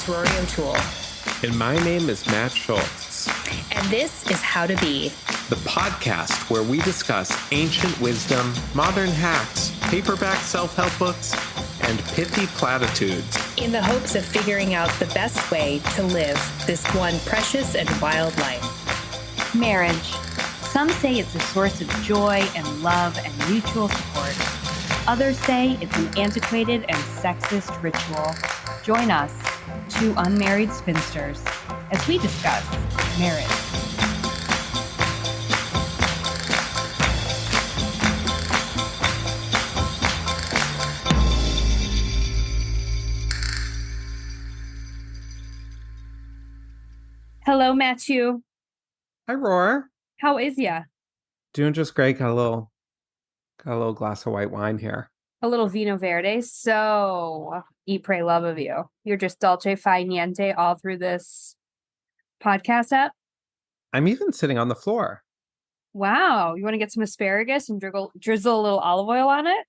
name's Rory O'Toole. And my name is Matt Schultz. And this is How to Be, the podcast where we discuss ancient wisdom, modern hacks, paperback self-help books, and pithy platitudes, in the hopes of figuring out the best way to live this one precious and wild life. Marriage. Some say it's a source of joy and love and mutual support. Others say it's an antiquated and sexist ritual. Join us, two unmarried spinsters, as we discuss marriage. Hello, Matthew. Hi, Roar. How is ya? Doing just great. Got a little glass of white wine here. A little vino verde. So, eat, pray, love of you. You're just dolce fai niente all through this podcast app. I'm even sitting on the floor. Wow. You want to get some asparagus and drizzle a little olive oil on it?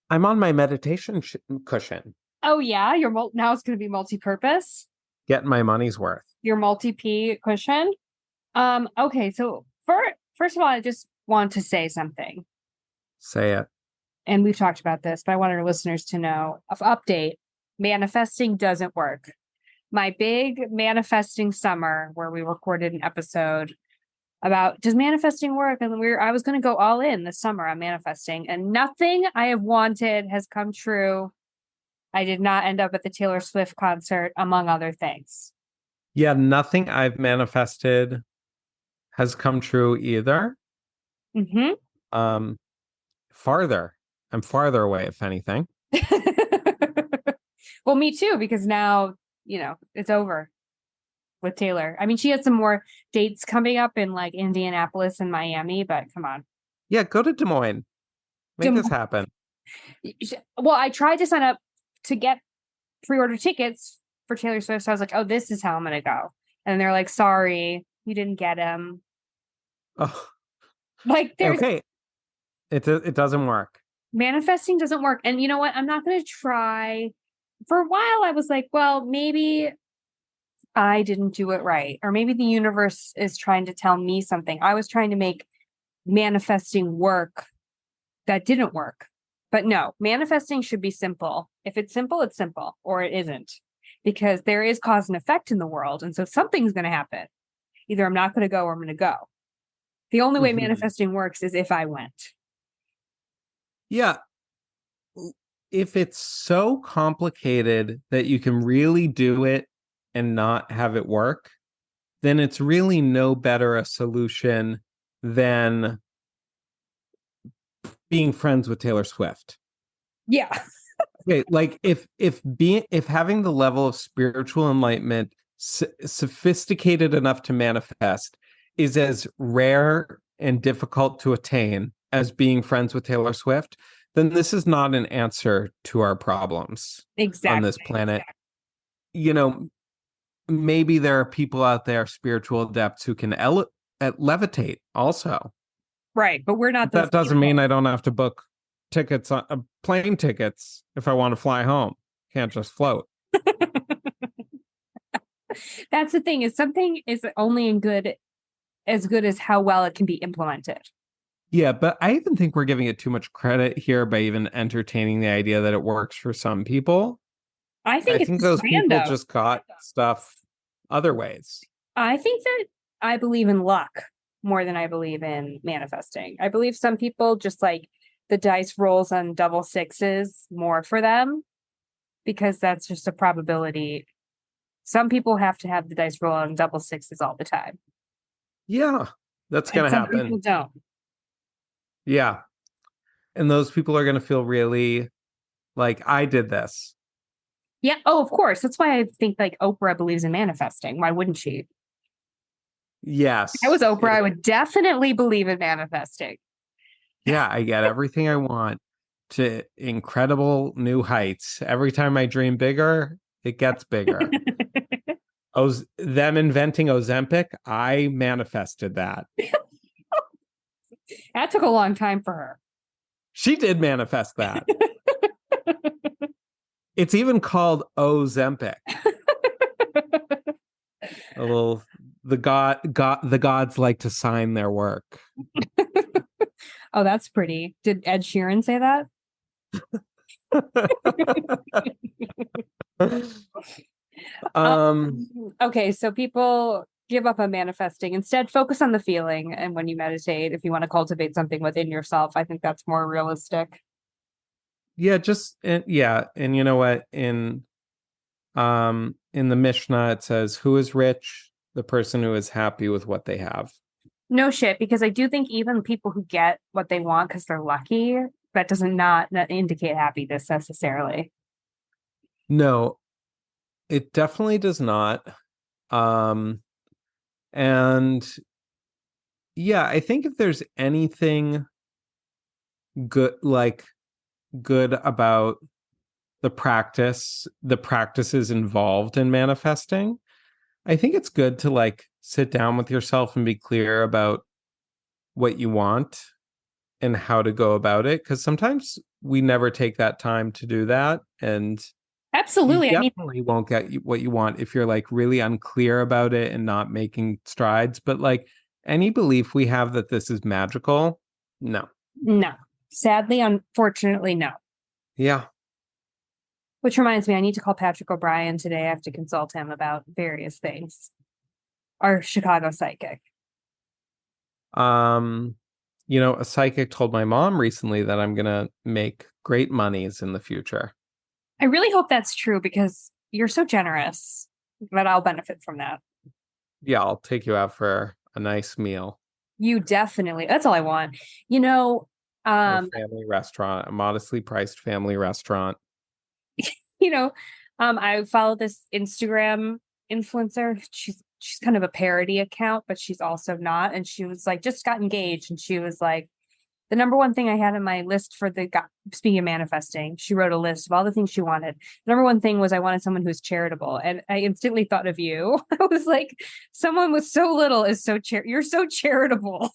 I'm on my meditation cushion. Oh, yeah? Now it's going to be multi-purpose? Getting my money's worth. Your multi-P cushion? Okay, so first of all, I just want to say something. Say it. And we've talked about this, but I want our listeners to know. Update. Manifesting doesn't work. My big manifesting summer where we recorded an episode about does manifesting work? And I was going to go all in this summer on manifesting, and nothing I have wanted has come true. I did not end up at the Taylor Swift concert, among other things. Yeah, nothing I've manifested has come true either. Mm-hmm. I'm farther away, if anything. Well, me too, because now, it's over with Taylor. I mean, she has some more dates coming up in like Indianapolis and Miami, but come on. Yeah, go to Des Moines. Make this happen. Well, I tried to sign up to get pre-order tickets for Taylor Swift. So I was like, oh, this is how I'm going to go. And they're like, sorry, you didn't get him. Oh, like, there's okay. It doesn't work. Manifesting doesn't work. And you know what? I'm not going to try. For a while, I was like, well, maybe I didn't do it right. Or maybe the universe is trying to tell me something. I was trying to make manifesting work that didn't work. But no, manifesting should be simple. If it's simple, or it isn't. Because there is cause and effect in the world. And so something's going to happen. Either I'm not going to go or I'm going to go. The only way manifesting works is if I went. Yeah. If it's so complicated that you can really do it and not have it work, then it's really no better a solution than being friends with Taylor Swift. Yeah. Okay, like if having the level of spiritual enlightenment sophisticated enough to manifest is as rare and difficult to attain as being friends with Taylor Swift, then this is not an answer to our problems on this planet. Exactly. Maybe there are people out there, spiritual adepts, who can levitate also. Right, but we're not. That doesn't mean I don't have to book tickets, plane tickets, if I want to fly home. Can't just float. That's the thing, is something is only as good as how well it can be implemented. Yeah, but I even think we're giving it too much credit here by even entertaining the idea that it works for some people. I think those people just got stuff other ways. I think that I believe in luck more than I believe in manifesting. I believe some people just like the dice rolls on double sixes more for them because that's just a probability. Some people have to have the dice roll on double sixes all the time. Yeah, that's going to happen. Some people don't. Yeah. And those people are going to feel really like, I did this. Yeah. Oh, of course. That's why I think like Oprah believes in manifesting. Why wouldn't she? Yes. If I was Oprah, I would definitely believe in manifesting. Yeah, I get everything I want to incredible new heights. Every time I dream bigger, it gets bigger. Them inventing Ozempic, I manifested that. That took a long time for her. She did manifest that. It's even called Ozempic. A little the gods like to sign their work. Oh, that's pretty. Did Ed Sheeran say that? um Okay, so people give up on manifesting. Instead, focus on the feeling. And when you meditate, if you want to cultivate something within yourself, I think that's more realistic. yeah, and you know what, in the Mishnah it says, who is rich? The person who is happy with what they have. No shit, because I do think even people who get what they want because they're lucky, that doesn't not indicate happiness necessarily. No, it definitely does not. Um and yeah, I think if there's anything good about the practices involved in manifesting, I think it's good to like sit down with yourself and be clear about what you want and how to go about it, because sometimes we never take that time to do that, and you Absolutely. I mean, definitely won't get what you want if you're like really unclear about it and not making strides. But like any belief we have that this is magical, no. no. Sadly, unfortunately, no. Yeah. Which reminds me, I need to call Patrick O'Brien today. I have to consult him about various things. Our Chicago psychic. A psychic told my mom recently that I'm gonna make great monies in the future. I really hope that's true because you're so generous that I'll benefit from that. Yeah, I'll take you out for a nice meal. You definitely, that's all I want. You know, A family restaurant, a modestly priced family restaurant. you know, I follow this Instagram influencer. She's kind of a parody account, but she's also not. And she was like, just got engaged, and she was like, the number one thing I had on my list for speaking of manifesting, she wrote a list of all the things she wanted. The number one thing was I wanted someone who's charitable, and I instantly thought of you. I was like, someone with so little is you're so charitable.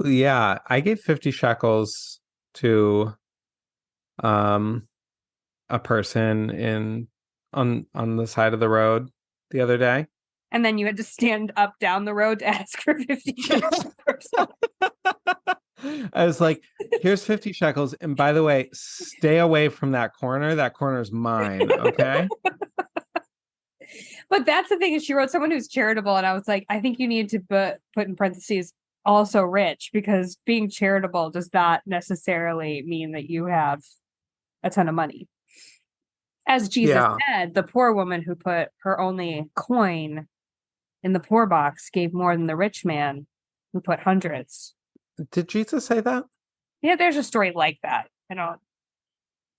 Yeah, I gave 50 shekels to um a person on the side of the road the other day. And then you had to stand up down the road to ask for 50 shekels. I was like, here's 50 shekels. And by the way, stay away from that corner. That corner's mine. Okay. But that's the thing, is she wrote someone who's charitable. And I was like, I think you need to put in parentheses also rich, because being charitable does not necessarily mean that you have a ton of money. As Jesus said, the poor woman who put her only coin in the poor box gave more than the rich man who put hundreds. Did Jesus say that? Yeah, there's a story like that. I don't.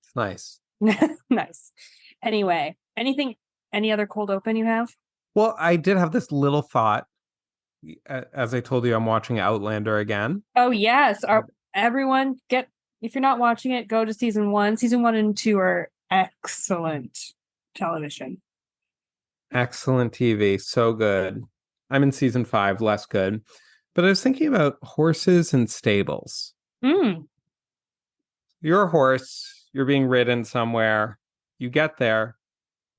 It's nice. Nice. Anyway, any other cold open you have? Well, I did have this little thought. As I told you, I'm watching Outlander again. Oh, yes. Everyone if you're not watching it, go to season 1. Season 1 and 2 are excellent television. Excellent TV. So good. I'm in season 5, less good. But I was thinking about horses and stables. You're a horse, you're being ridden somewhere. You get there,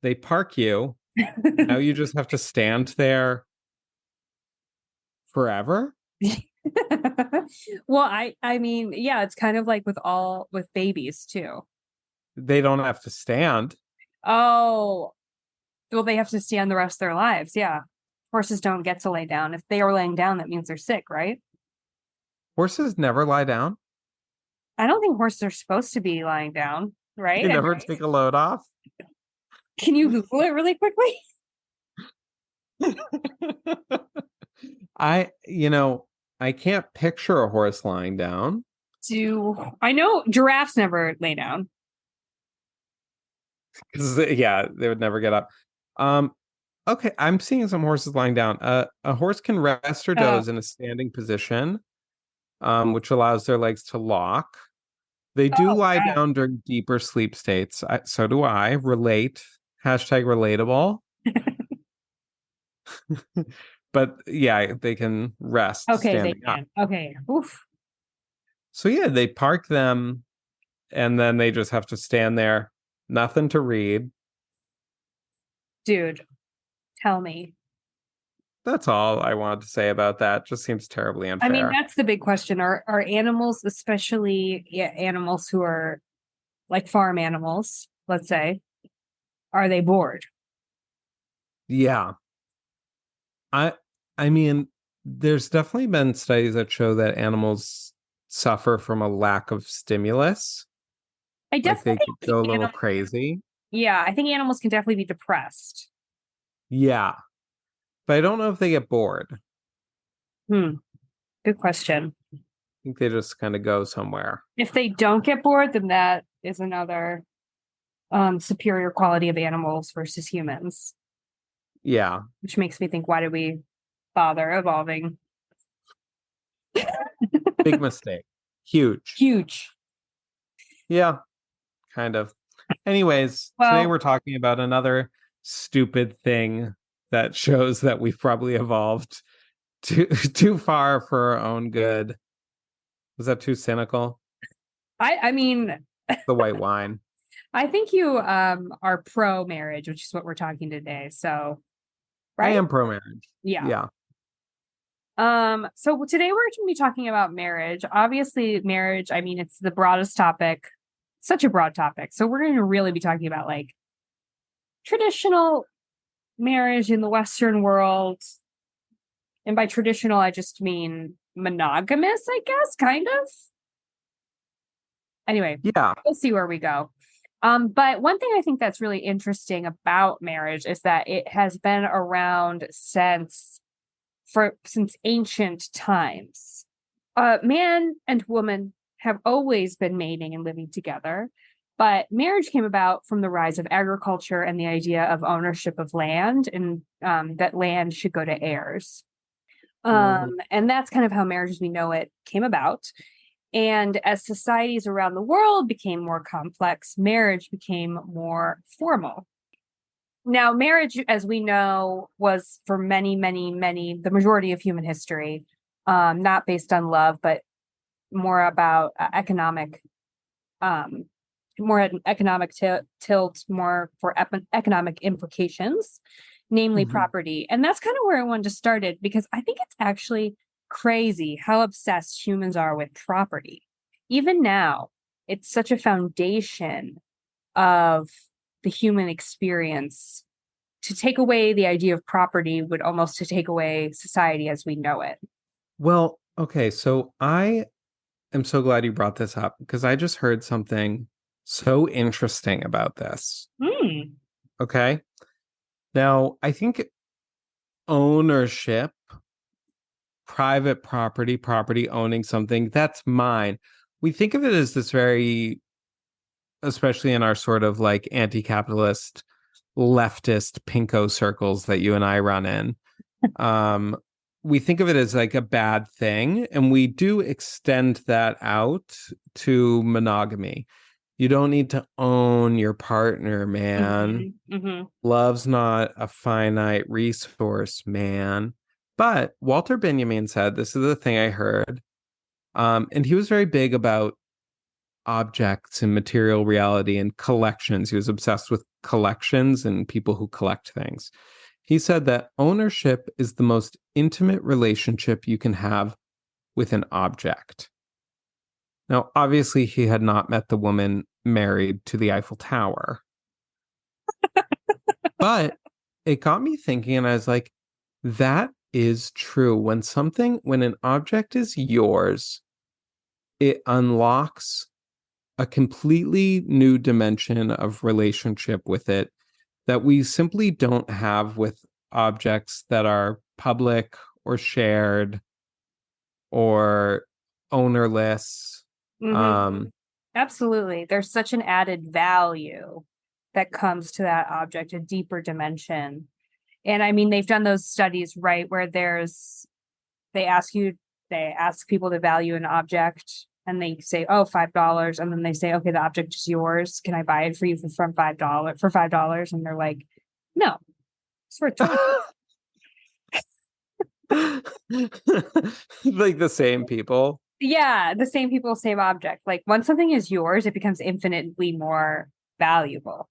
they park you. Now you just have to stand there forever. Well, I mean, yeah, it's kind of like with babies too. They don't have to stand. Oh, well, they have to stand the rest of their lives. Yeah. Horses don't get to lay down. If they are laying down, that means they're sick, right? Horses never lie down. I don't think horses are supposed to be lying down, right? They never take a load off. Can you Google it really quickly? I can't picture a horse lying down. I know giraffes never lay down. Yeah, they would never get up. Okay, I'm seeing some horses lying down. A horse can rest or doze in a standing position, which allows their legs to lock. They do lie down during deeper sleep states. So do I. Relate. #relatable. But yeah, they can rest. Okay, they standing up. can. Okay. Oof. So yeah, they park them, and then they just have to stand there. Nothing to read. Dude, Tell me. That's all I wanted to say about that. Just seems terribly I mean, unfair. that's the big question. Are animals, especially animals who are like farm animals, let's say, are they bored? Yeah. I I mean, there's definitely been studies that show that animals suffer from a lack of stimulus. I Like they definitely could go a think little crazy. yeah, I think animals can definitely be depressed. Yeah. But I don't know if they get bored. Hmm. Good question. I think they just kind of go somewhere. If they don't get bored, then that is another superior quality of animals versus humans, Yeah. which makes me think, why did we bother evolving? Big mistake. Huge. Huge. Yeah, kind of. Anyways, today Well, we're talking about another stupid thing that shows that we've probably evolved too far for our own good. Was that too cynical? I mean, The white wine. I think you are pro marriage, which is what we're talking today. So, I right? am pro marriage. Yeah. Yeah. So today we're going to be talking about marriage. Obviously, marriage, I mean, it's the broadest topic, such a broad topic. So we're going to really be talking about like traditional marriage in the Western world. And by traditional, I just mean monogamous, I guess, kind of. Anyway, Yeah. we'll see where we go. But one thing I think that's really interesting about marriage is that it has been around since ancient times. Man and woman have always been mating and living together, but marriage came about from the rise of agriculture and the idea of ownership of land, and that land should go to heirs. And that's kind of how marriage as we know it came about. And as societies around the world became more complex, marriage became more formal. Now, marriage, as we know, was for the majority of human history, not based on love, but more about more an economic tilt, more for economic implications, namely Mhm. property. And that's kind of where I wanted to start it, because I think it's actually crazy how obsessed humans are with property. Even now, it's such a foundation of the human experience. To take away the idea of property would almost to take away society as we know it. Well, okay, so I am so glad you brought this up because I just heard something so interesting about this. Hmm. Okay. Now, I think ownership, private property owning something, that's mine. We think of it as this very, especially in our sort of like anti-capitalist, leftist pinko circles that you and I run in. Um, we think of it as like a bad thing, and we do extend that out to monogamy. You don't need to own your partner, man. Mm-hmm. Mm-hmm. Love's not a finite resource, man. But Walter Benjamin said, this is the thing I heard, and he was very big about objects and material reality and collections. He was obsessed with collections and people who collect things. He said that ownership is the most intimate relationship you can have with an object. Now, obviously, he had not met the woman married to the Eiffel Tower, but it got me thinking, and I was like, that is true. When an object is yours, it unlocks a completely new dimension of relationship with it that we simply don't have with objects that are public or shared or ownerless. Mm-hmm. Absolutely. There's such an added value that comes to that object, a deeper dimension. And I mean, they've done those studies, right, where they ask you, they ask people to value an object and they say, oh, $5. And then they say, okay, the object is yours. Can I buy it for you for $5? And they're like, no, it's worth 20. Like the same people. Yeah, the same people, same object. Like once something is yours, it becomes infinitely more valuable.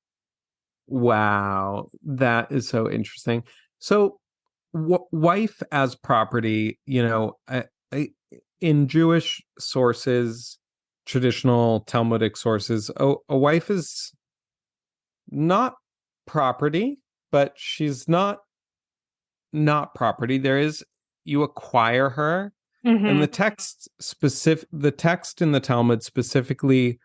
Wow, that is so interesting. So, wife as property, in Jewish sources, traditional Talmudic sources, a wife is not property, but she's not property. You acquire her, and Mm-hmm. the text in the Talmud specifically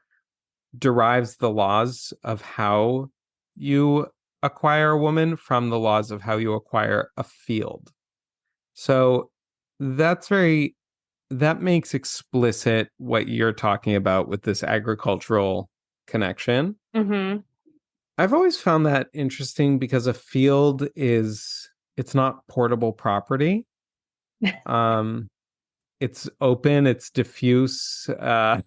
derives the laws of how you acquire a woman from the laws of how you acquire a field. So that's that makes explicit what you're talking about with this agricultural connection. Mm-hmm. I've always found that interesting because a field it's not portable property. Um, it's open, it's diffuse. But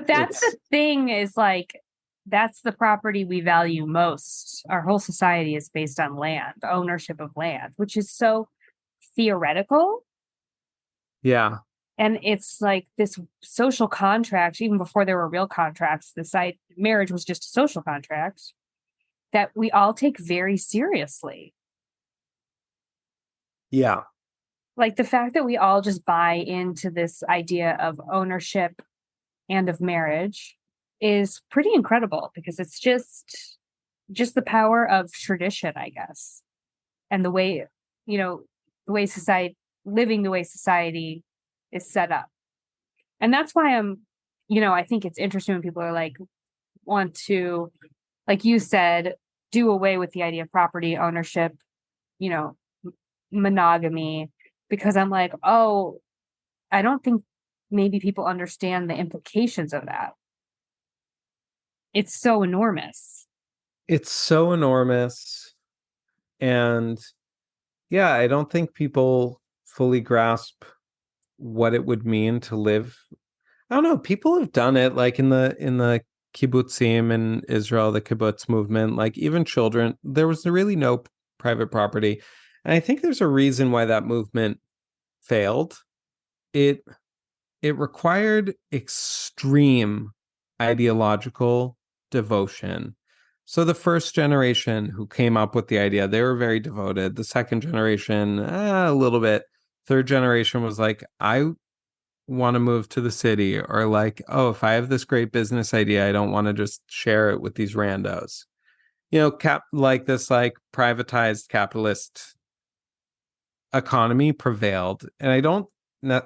that's the It's thing is like, that's the property we value most. Our whole society is based on land, ownership of land, which is so theoretical. yeah, And it's like this social contract, even before there were real contracts, marriage was just a social contract that we all take very seriously. yeah. Like the fact that we all just buy into this idea of ownership and of marriage is pretty incredible because it's just the power of tradition, I guess. And the way, the way society living the way society is set up. And that's why I think it's interesting when people are like want to, like you said, do away with the idea of property ownership, you know, monogamy, because I'm like, oh, I don't think maybe people understand the implications of that. It's so enormous. It's so enormous. And yeah, I don't think people fully grasp what it would mean to live. I don't know. People have done it, like in the kibbutzim in Israel, the kibbutz movement. Like even children, there was really no private property, and I think there's a reason why that movement failed. It it required extreme ideological devotion. So the first generation who came up with the idea, they were very devoted. The second generation, a little bit. Third generation was like, I want to move to the city, or like, oh, if I have this great business idea, I don't want to just share it with these randos. Like this like privatized capitalist economy prevailed. And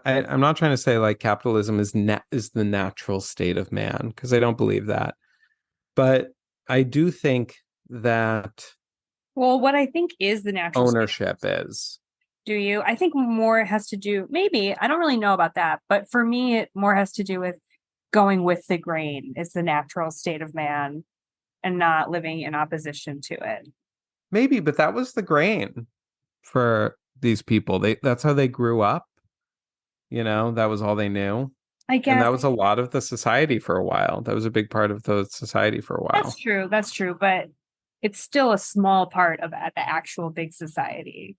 I'm not trying to say like capitalism is the natural state of man, because I don't believe that. But I do think that Well, what I think is the natural state. ownership is. Do you? I think more has to do, maybe, I don't really know about that, but for me, it more has to do with going with the grain is the natural state of man and not living in opposition to it. Maybe, but that was the grain for these people. That's how they grew up. That was all they knew. I And guess that was a lot of the society for a while. That was a big part of the society for a that's while. true. That's true. But it's still a small part of the actual big society.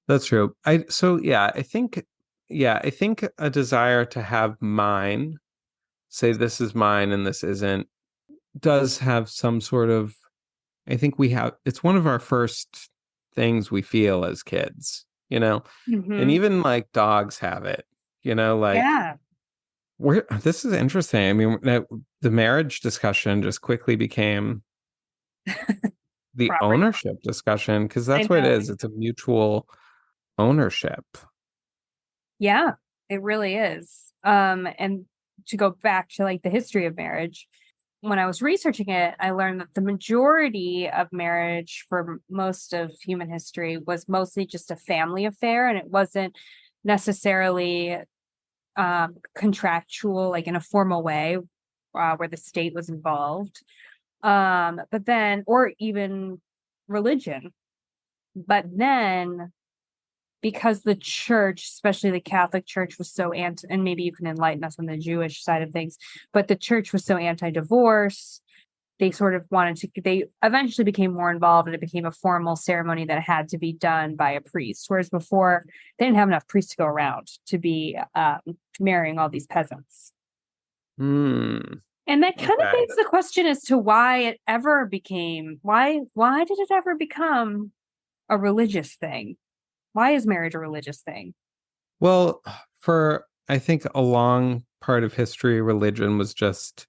That's true. I think a desire to have mine, say this is mine and this isn't, does have some sort of, I think it's one of our first things we feel as kids, and Mm-hmm. even like dogs have it, like Yeah. this is interesting. I mean, the marriage discussion just quickly became the Property. ownership discussion, because I that's what it know. is. It's a mutual ownership. Yeah, it really is. And to go back to like the history of marriage, when I was researching it, I learned that the majority of marriage for most of human history was mostly just a family affair, and it wasn't necessarily contractual, like in a formal way, where the state was involved. But then, or even religion. But then because the church, especially the Catholic Church, was so and maybe you can enlighten us on the Jewish side of things, but the church was so anti-divorce, they sort of they eventually became more involved, and it became a formal ceremony that had to be done by a priest. Whereas before, they didn't have enough priests to go around to be marrying all these peasants. Hmm. And that kind of Okay. begs the question as to why did it ever become a religious thing? Why is marriage a religious thing? Well, for I think a long part of history, religion was just,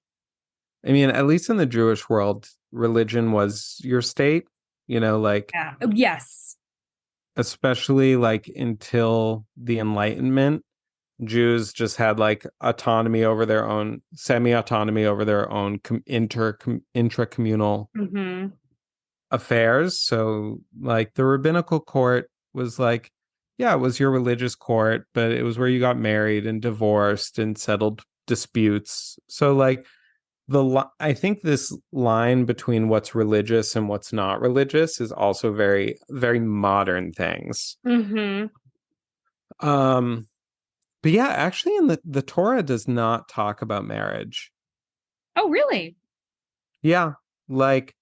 I mean, at least in the Jewish world, religion was your state, like, Yeah. Yes. especially like until the Enlightenment, Jews just had like autonomy over their own, semi-autonomy over their own intra-communal Mm-hmm. affairs. So like the rabbinical court was like, yeah, it was your religious court, but it was where you got married and divorced and settled disputes. So like I think this line between what's religious and what's not religious is also very, very modern things. Mm-hmm. Um, but yeah, actually in the Torah does not talk about marriage. Oh, really? Yeah. Like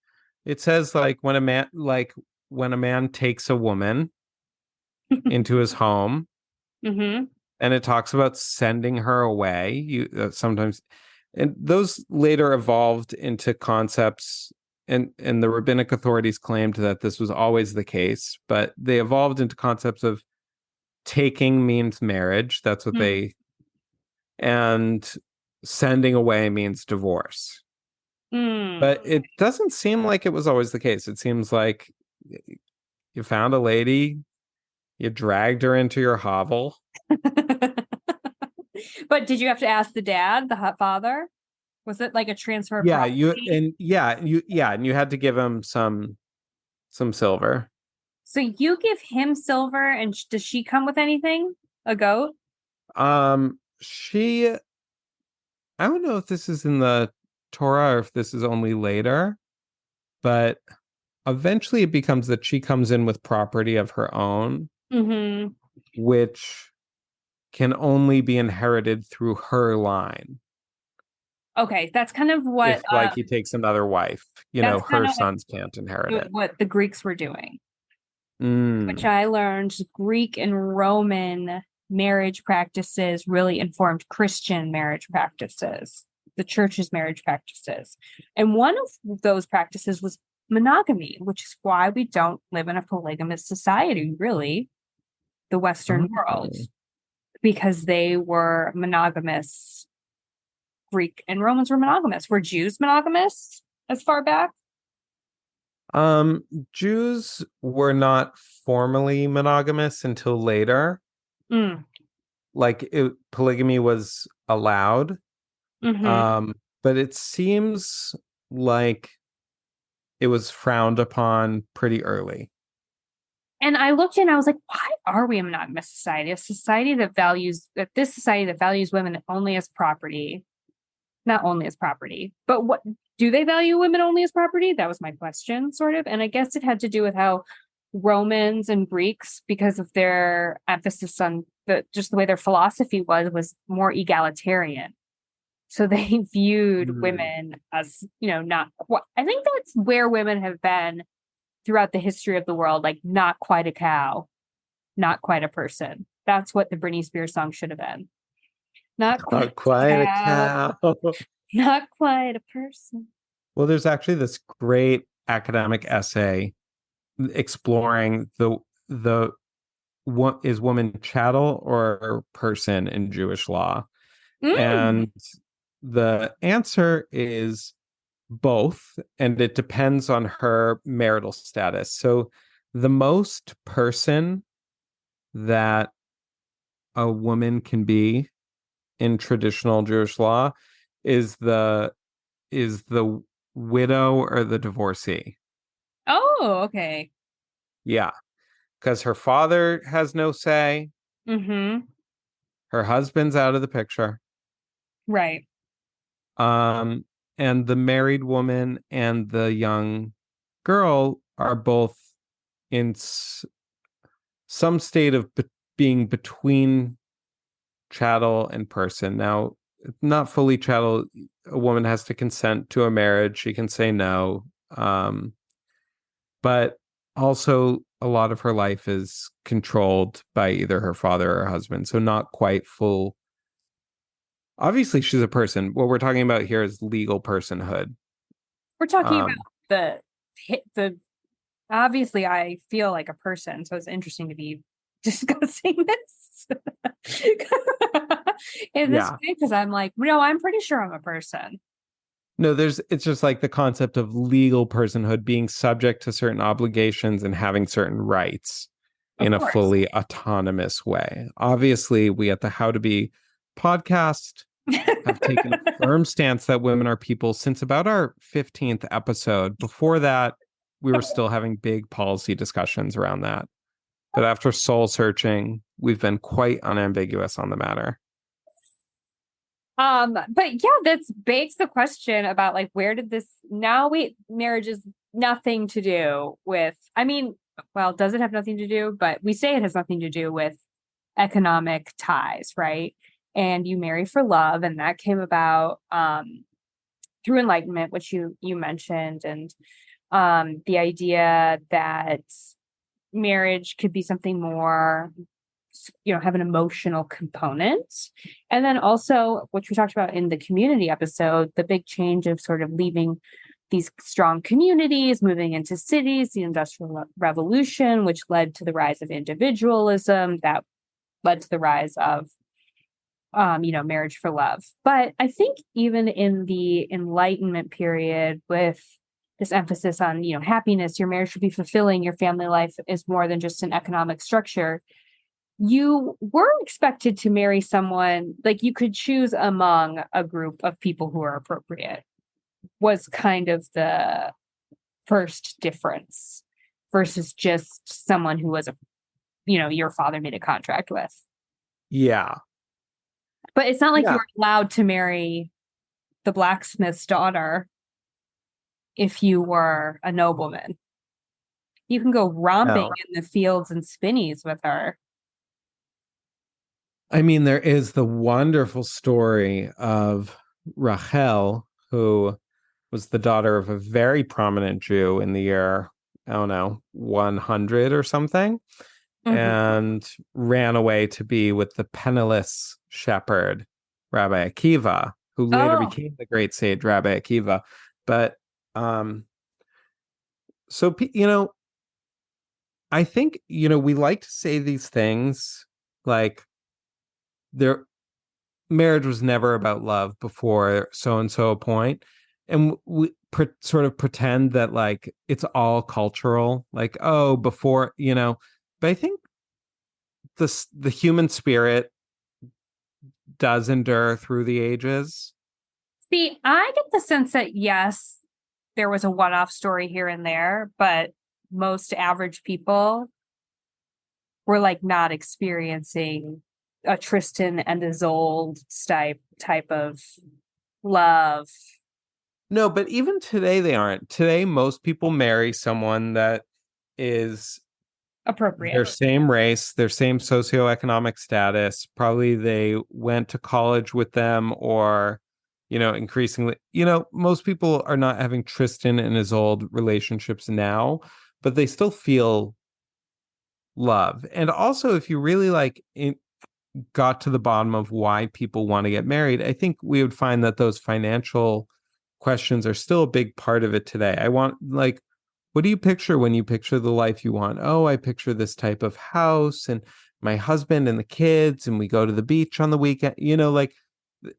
it says like when a man takes a woman into his home, Mm-hmm. and it talks about sending her away. You sometimes, and those later evolved into concepts, and the rabbinic authorities claimed that this was always the case, but they evolved into concepts of taking means marriage. That's what Mm. they, and sending away means divorce. Mm. But it doesn't seem like it was always the case. It seems like you found a lady, you dragged her into your hovel. But did you have to ask the dad, the hot father? Was it like a transfer of Yeah, property? and you had to give him some silver. So you give him silver, and does she come with anything? A goat? She, I don't know if this is in the Torah or if this is only later, but eventually it becomes that she comes in with property of her own, Mm-hmm. which can only be inherited through her line. Okay, that's kind of If what like he takes another wife, that's kind her of sons can't inherit it. what the Greeks were doing, which Mm. I learned Greek and Roman marriage practices really informed Christian marriage practices, the church's marriage practices. And one of those practices was monogamy, which is why we don't live in a polygamous society, really, the Western world, Okay. because they were monogamous. Greek and Romans were monogamous. Were Jews monogamous as far back? Um, Jews were not formally monogamous until later. Mm. Like polygamy was allowed. Hmm. But it seems like it was frowned upon pretty early. And I looked and I was like, why are we a monogamous society? A society that values this society that values women only as property, not only as property, but what do they value women only as property? That was my question, sort of. And I guess it had to do with how Romans and Greeks, because of their emphasis on just the way their philosophy was more egalitarian. So they viewed Mm. women as, not quite. I think that's where women have been throughout the history of the world, like not quite a cow, not quite a person. That's what the Britney Spears song should have been. Not quite Not quite a a cow, cow. not quite a person. Well, there's actually this great academic essay exploring the what is woman chattel or person in Jewish law. Mm. And the answer is both, and it depends on her marital status. So the most person that a woman can be in traditional Jewish law is the widow or the divorcee. Oh, okay. Yeah, because her father has no say, Mm-hmm. her husband's out of the picture. Right. Um, and the married woman and the young girl are both in some state of being between chattel and person. Now, not fully chattel. A woman has to consent to a marriage. She can say no. But also a lot of her life is controlled by either her father or her husband. So not quite full. Obviously, she's a person. What we're talking about here is legal personhood. We're talking about Um, the obviously I feel like a person, so it's interesting to be discussing this in this Yeah. way, because I'm like, no, I'm pretty sure I'm a person. No, it's just like the concept of legal personhood being subject to certain obligations and having certain rights Of in a course. fully autonomous way. Obviously, we at the How to Be podcast have taken a firm stance that women are people since about our 15th episode. Before that, we were still having big policy discussions around that. But after soul searching, we've been quite unambiguous on the matter. But yeah, that's begs the question about like, where did this marriage is nothing to do with, I mean, well, does it have nothing to do? But we say it has nothing to do with economic ties, right? And you marry for love, and that came about through enlightenment, which you mentioned, and the idea that marriage could be something more, have an emotional component. And then also, which we talked about in the community episode, the big change of sort of leaving these strong communities, moving into cities, the Industrial Revolution, which led to the rise of individualism, that led to the rise of marriage for love. But I think even in the Enlightenment period, with this emphasis on, happiness, your marriage should be fulfilling, your family life is more than just an economic structure. You were expected to marry someone, like you could choose among a group of people who are appropriate, was kind of the first difference versus just someone who was your father made a contract with. Yeah. But it's not like you were allowed to marry the blacksmith's daughter if you were a nobleman. You can go romping in the fields and spinneys with her. I mean, there is the wonderful story of Rachel, who was the daughter of a very prominent Jew in the year, I don't know, 100 or something, and ran away to be with the penniless shepherd, Rabbi Akiva, who later became the great sage Rabbi Akiva. But so, I think, we like to say these things like marriage was never about love before so and so a point, and we sort of pretend that like it's all cultural, like, oh, before, but I think the human spirit does endure through the ages. See, I get the sense that yes, there was a one-off story here and there, but most average people were like not experiencing a Tristan and Isolde type of love. No, but even today they aren't. Today, most people marry someone that is appropriate, their same race, their same socioeconomic status. Probably they went to college with them, or, increasingly, most people are not having Tristan and Isolde relationships now, but they still feel love. And also, if you really got to the bottom of why people want to get married, I think we would find that those financial questions are still a big part of it today. I want, like, what do you picture when you picture the life you want? Oh, I picture this type of house and my husband and the kids, and we go to the beach on the weekend.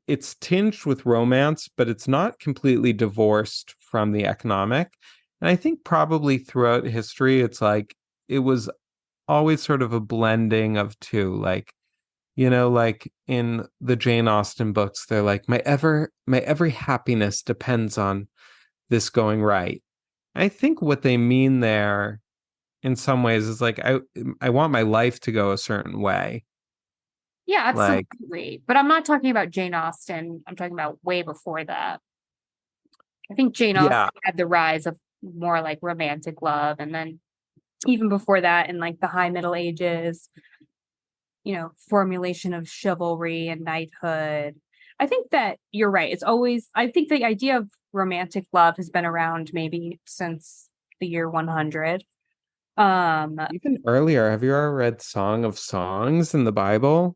It's tinged with romance, but it's not completely divorced from the economic. And I think probably throughout history, it's like it was always sort of a blending of two. Like, like in the Jane Austen books, they're like, my every happiness depends on this going right. I think what they mean there in some ways is like, I want my life to go a certain way. Yeah, absolutely. But I'm not talking about Jane Austen. I'm talking about way before that. I think Jane Austen had the rise of more like romantic love. And then even before that, in like the high Middle Ages, formulation of chivalry and knighthood. I think that you're right. I think the idea of romantic love has been around maybe since the year 100. Even earlier, have you ever read Song of Songs in the Bible?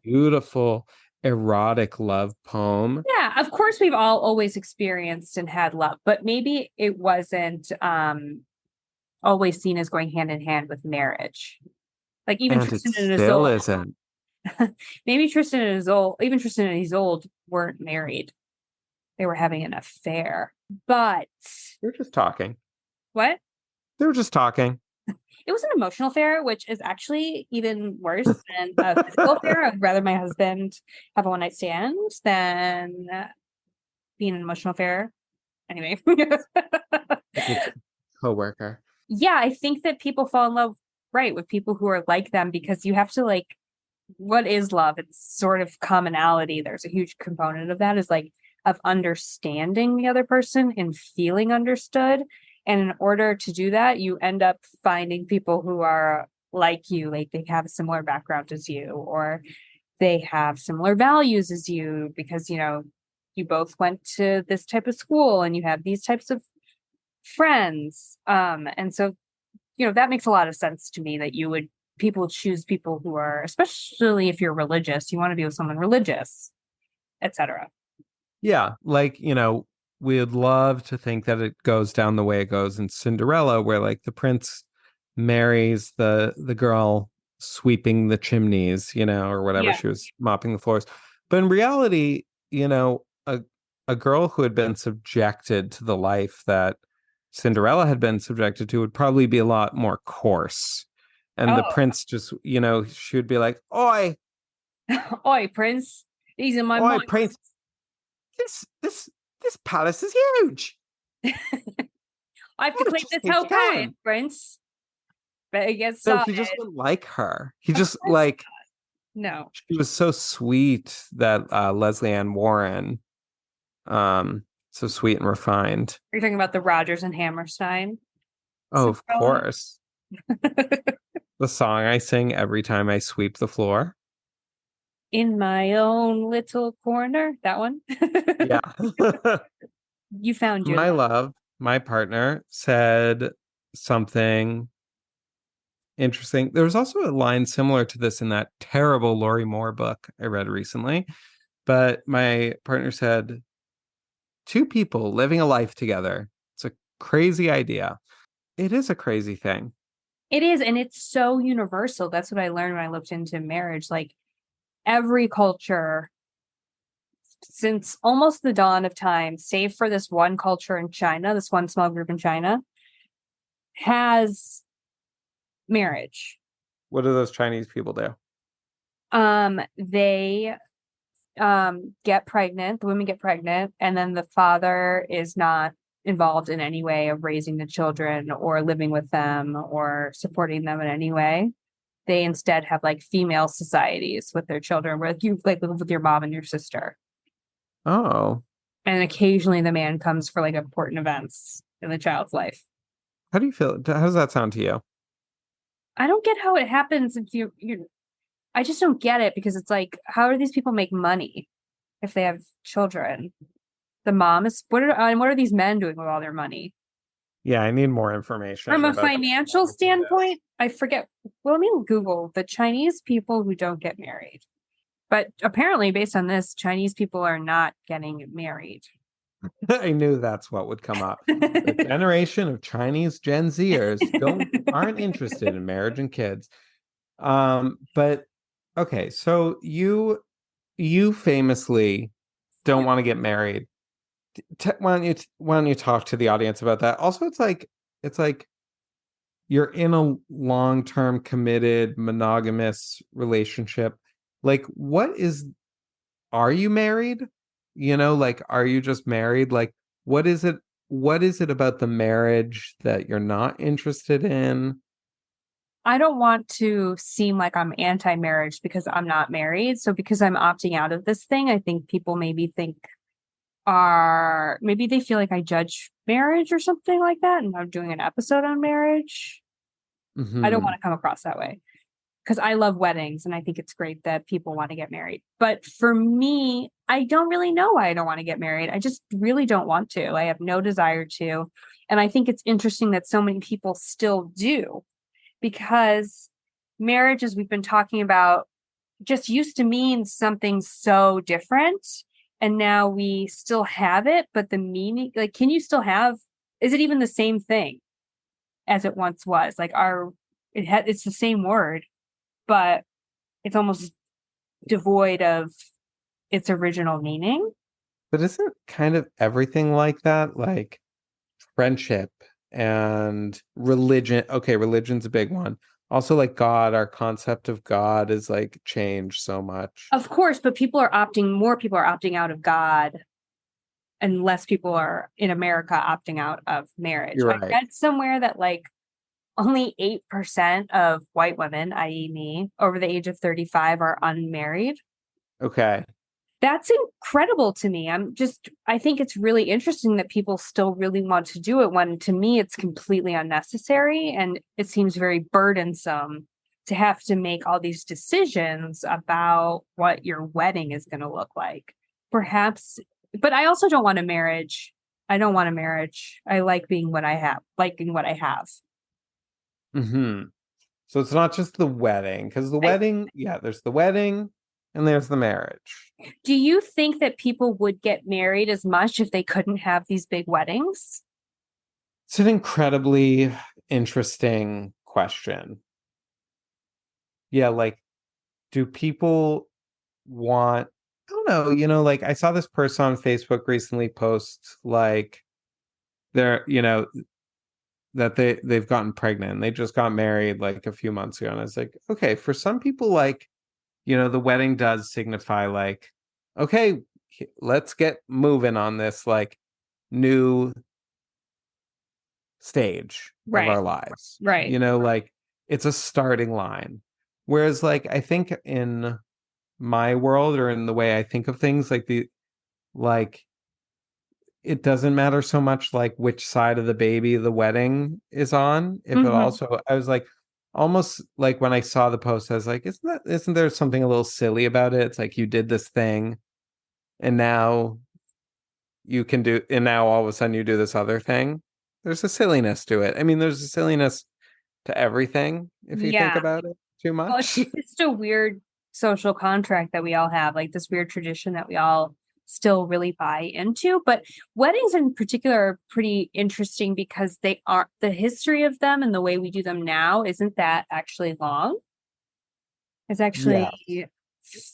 Beautiful erotic love poem. Yeah, of course we've all always experienced and had love, but maybe it wasn't always seen as going hand in hand with marriage. Like even And it Tristan and still Isolde, isn't. maybe Tristan and Isolde, even Tristan and Isolde weren't married. They were having an affair. But They're just talking. what? They were just talking. It was an emotional affair, which is actually even worse than a physical affair. I'd rather my husband have a one night stand than be in an emotional affair. Anyway. Co-worker. Yeah, I think that people fall in love, right, with people who are like them because you have to like, what is love? It's sort of commonality. There's a huge component of that is like of understanding the other person and feeling understood. And in order to do that, you end up finding people who are like you, like they have a similar background as you, or they have similar values as you because, you know, you both went to this type of school and you have these types of friends. And so, you know, that makes a lot of sense to me that people choose people who are, especially if you're religious, you want to be with someone religious, etc. Yeah, like, you know, we'd love to think that it goes down the way it goes in Cinderella, where like the prince marries the girl sweeping the chimneys, you know, or whatever. Yeah. She was mopping the floors. But in reality, you know, a girl who had been subjected to the life that Cinderella had been subjected to would probably be a lot more coarse. And the Oh, prince just, you know, she would be like, "Oi, oi, Prince, these are my oi, mice. prince, this palace is huge. I have to Gotta clean just this keep whole palace, going." Prince. Better get So started. he just wouldn't like her. He Of just course like no. she was so sweet that Leslie Ann Warren, so sweet and refined. Are you talking about the Rogers and Hammerstein? Oh, of Cinderella? course. The song I sing every time I sweep the floor. In my own little corner. That one. Yeah. You found your My love. love, my partner said something interesting. There was also a line similar to this in that terrible Laurie Moore book I read recently. But my partner said, two people living a life together. It's a crazy idea. It is a crazy thing. It is, and it's so universal. That's what I learned when I looked into marriage. Like every culture since almost the dawn of time, save for this one culture in China, this one small group in China, has marriage. What do those Chinese people do? They get pregnant, the women get pregnant, and then the father is not involved in any way of raising the children or living with them or supporting them in any way. They instead have like female societies with their children where you like live with your mom and your sister. Oh, And occasionally the man comes for like important events in the child's life. how do you feel? How does that sound to you? I don't get how it happens if you I just don't get it because it's like, how do these people make money if they have children? The mom is what are these men doing with all their money? Yeah, I need more information From a about financial standpoint, I forget. Well, let me Google the Chinese people who don't get married. But apparently, based on this, Chinese people are not getting married. I knew that's what would come up. The generation of Chinese Gen Zers aren't interested in marriage and kids. But okay, so you famously don't want to get married. Why don't you talk to the audience about that? Also, it's like you're in a long-term committed monogamous relationship. Like, are you married? You know, like, are you just married? Like, what is it? What is it about the marriage that you're not interested in? I don't want to seem like I'm anti-marriage because I'm not married. So because I'm opting out of this thing, I think people maybe they feel like I judge marriage or something like that. And I'm doing an episode on marriage. I don't Hmm. want to come across that way because I love weddings and I think it's great that people want to get married. But for me, I don't really know why I don't want to get married. I just really don't want to. I have no desire to. And I think it's interesting that so many people still do because marriage, as we've been talking about, just used to mean something so different. And now we still have it, but the meaning, like, can you still have, is it even the same thing? as it once was. Like it's the same word, but it's almost devoid of its original meaning. But isn't kind of everything like that? Like friendship and religion. Okay, religion's a big one. Also, like God, our concept of God is like changed so much. Of course, but more people are opting out of God, and less people are in America opting out of marriage. You're I right. read somewhere that like only 8% of white women, i.e. me, over the age of 35 are unmarried. Okay. That's incredible to me. I think it's really interesting that people still really want to do it when to me it's completely unnecessary and it seems very burdensome to have to make all these decisions about what your wedding is going to look like. Perhaps, but I also don't want a marriage. I don't want a marriage. I like being what I have, liking what I have. Hmm. So it's not just the wedding, because the I, wedding, yeah, there's the wedding and there's the marriage. do you think that people would get married as much if they couldn't have these big weddings? It's an incredibly interesting question. Yeah, like, do people want, I don't know, like I saw this person on Facebook recently post like they're, that they've gotten pregnant and they just got married like a few months ago. And I was like, okay, for some people, like, the wedding does signify like, okay, let's get moving on this like new stage of Right, our lives. right. Like it's a starting line. Whereas like I think in my world or in the way I think of things, like it doesn't matter so much like which side of the baby the wedding is on. If it Mhm. also, I was like, almost like when I saw the post, I was like, isn't there something a little silly about it? It's like you did this thing and now and now all of a sudden you do this other thing. There's a silliness to it. I mean, there's a silliness to everything if you think Yeah. about it too Well, it's much. just a weird social contract that we all have, like this weird tradition that we all still really buy into. But weddings in particular are pretty interesting because they aren't the history of them and the way we do them now isn't that actually long. It's actually Yes.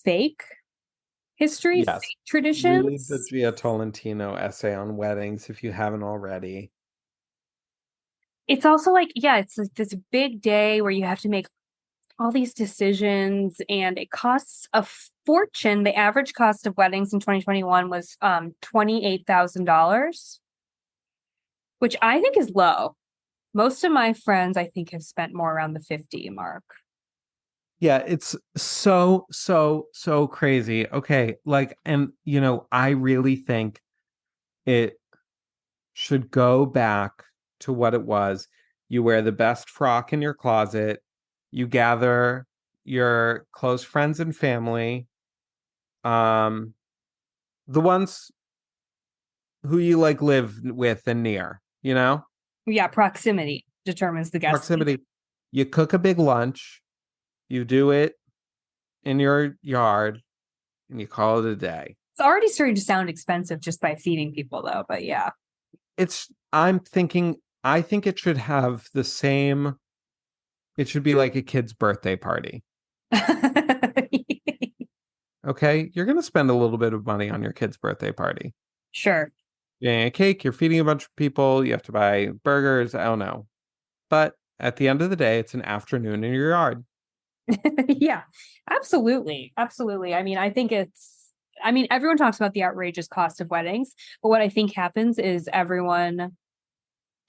fake history, Yes. fake Read the traditions. Gia Tolentino essay on weddings if you haven't already. It's also like, yeah, it's like this big day where you have to make all these decisions and it costs a fortune. The average cost of weddings in 2021 was $28,000, which I think is low. Most of my friends, I think, have spent more around the 50 mark. Yeah, it's so, so, so crazy. Okay, like, and I really think it should go back to what it was. You wear the best frock in your closet, you gather your close friends and family, um, the ones who you like live with and near, Yeah, proximity determines the guest. proximity. You cook a big lunch, you do it in your yard, and you call it a day. It's already starting to sound expensive just by feeding people, though. But yeah. I think it should have the same, it should be like a kid's birthday party. Okay. You're going to spend a little bit of money on your kid's birthday party. Sure. You're getting a cake, you're feeding a bunch of people, you have to buy burgers. I don't know. But at the end of the day, it's an afternoon in your yard. Yeah, absolutely. Absolutely. I mean, everyone talks about the outrageous cost of weddings, but what I think happens is everyone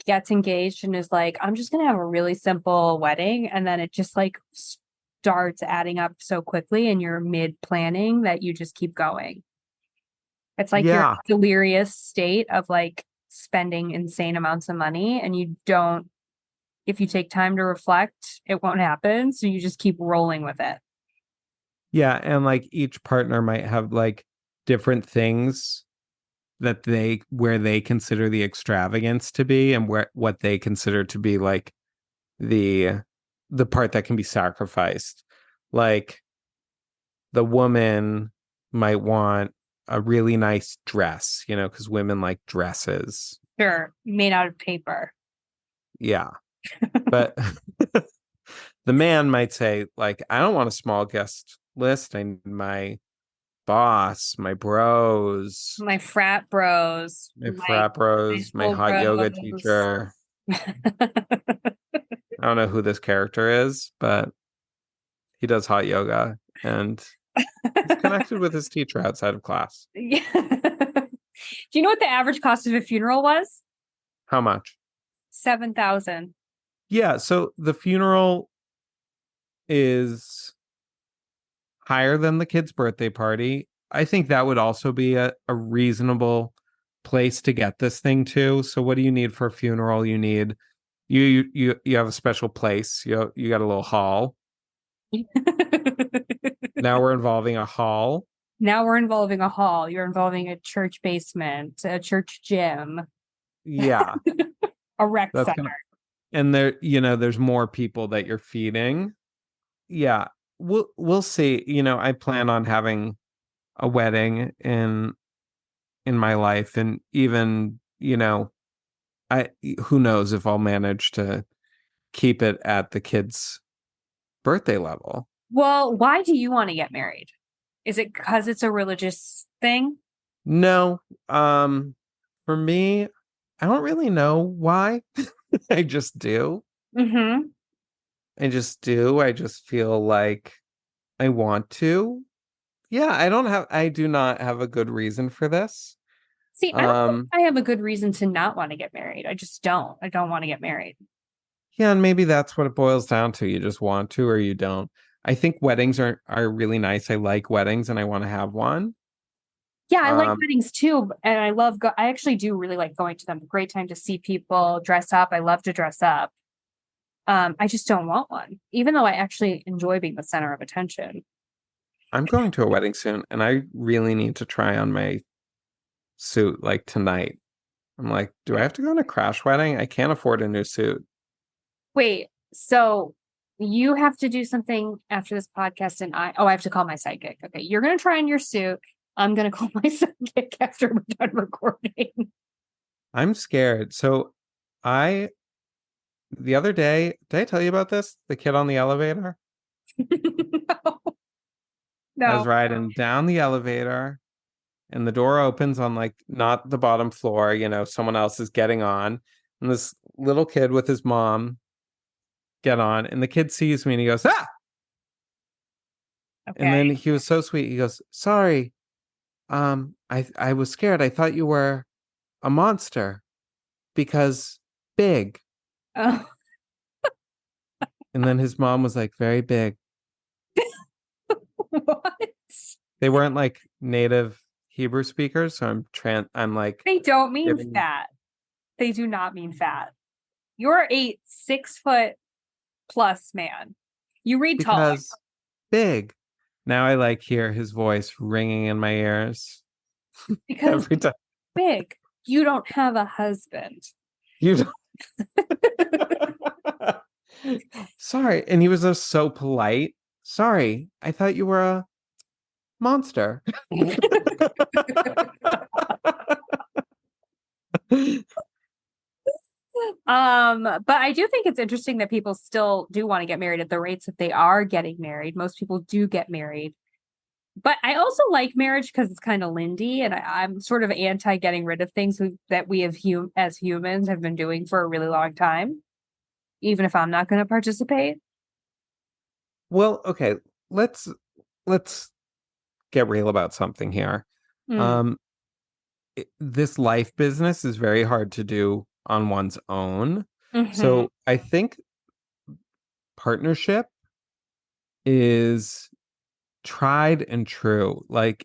gets engaged and is like, I'm just going to have a really simple wedding. And then it just like starts adding up so quickly and you're mid planning that you just keep going. It's like you're in Yeah. a delirious state of like spending insane amounts of money and you don't, if you take time to reflect, it won't happen. So you just keep rolling with it. Yeah. And like each partner might have like different things where they consider the extravagance to be and what they consider to be like the part that can be sacrificed. Like the woman might want a really nice dress, because women like dresses. Sure, made out of paper. Yeah. But the man might say, like, I don't want a small guest list. I need my boss, my bros, My frat bros, my my frat high bros, my school hot yoga bros. teacher. I don't know who this character is, but he does hot yoga and he's connected with his teacher outside of class. Yeah. Do you know what the average cost of a funeral was? How much? 7,000. Yeah, so the funeral is higher than the kid's birthday party. I think that would also be a reasonable place to get this thing to. So what do you need for a funeral? You need you have a special place. You got a little hall. Now we're involving a hall. Now we're involving a hall. You're involving a church basement, a church gym, Yeah. a rec That's center. gonna and there's more people that you're feeding. Yeah. We'll see. I plan on having a wedding in my life, and even, I who knows if I'll manage to keep it at the kid's birthday level. Well, why do you want to get married? Is it because it's a religious thing? No, for me, I don't really know why. I just do. Mm-hmm. I just do. I just feel like I want to. Yeah, I do not have a good reason for this. See, I don't think I have a good reason to not want to get married. I just don't. I don't want to get married. Yeah, and maybe that's what it boils down to. You just want to or you don't. I think weddings are really nice. I like weddings and I want to have one. Yeah, I like weddings too, and I actually do really like going to them. Great time to see people dress up. I love to dress up. I just don't want one, even though I actually enjoy being the center of attention. I'm going to a wedding soon and I really need to try on my suit like tonight. I'm like, do I have to go on a crash wedding? I can't afford a new suit. Wait, so you have to do something after this podcast, and I have to call my psychic. Okay, you're gonna try on your suit. I'm gonna call my psychic after we're done recording. I'm scared. So the other day, did I tell you about this? The kid on the elevator? No. I was No. riding down the elevator and the door opens on like not the bottom floor, someone else is getting on. And this little kid with his mom get on, and the kid sees me and he goes, ah! Okay. And then he was so sweet. He goes, sorry. I was scared. I thought you were a monster because big. Oh. And then his mom was like, very big. What? They weren't like native Hebrew speakers, so I'm like, They don't mean giving- fat. They do not mean fat. You're a 6 foot plus man. You read tall. because big. Now I like hear his voice ringing in my ears Because every time. big. You don't have a husband. You don't. Sorry. And he was just so polite. Sorry, I thought you were a monster. But I do think it's interesting that people still do want to get married at the rates that they are getting married. Most people do get married. But I also like marriage because it's kind of Lindy, and I'm sort of anti getting rid of things that we have as humans have been doing for a really long time, even if I'm not going to participate. Well, okay, let's get real about something here. Mm. This life business is very hard to do on one's own. Mm-hmm. So I think partnership is tried and true. Like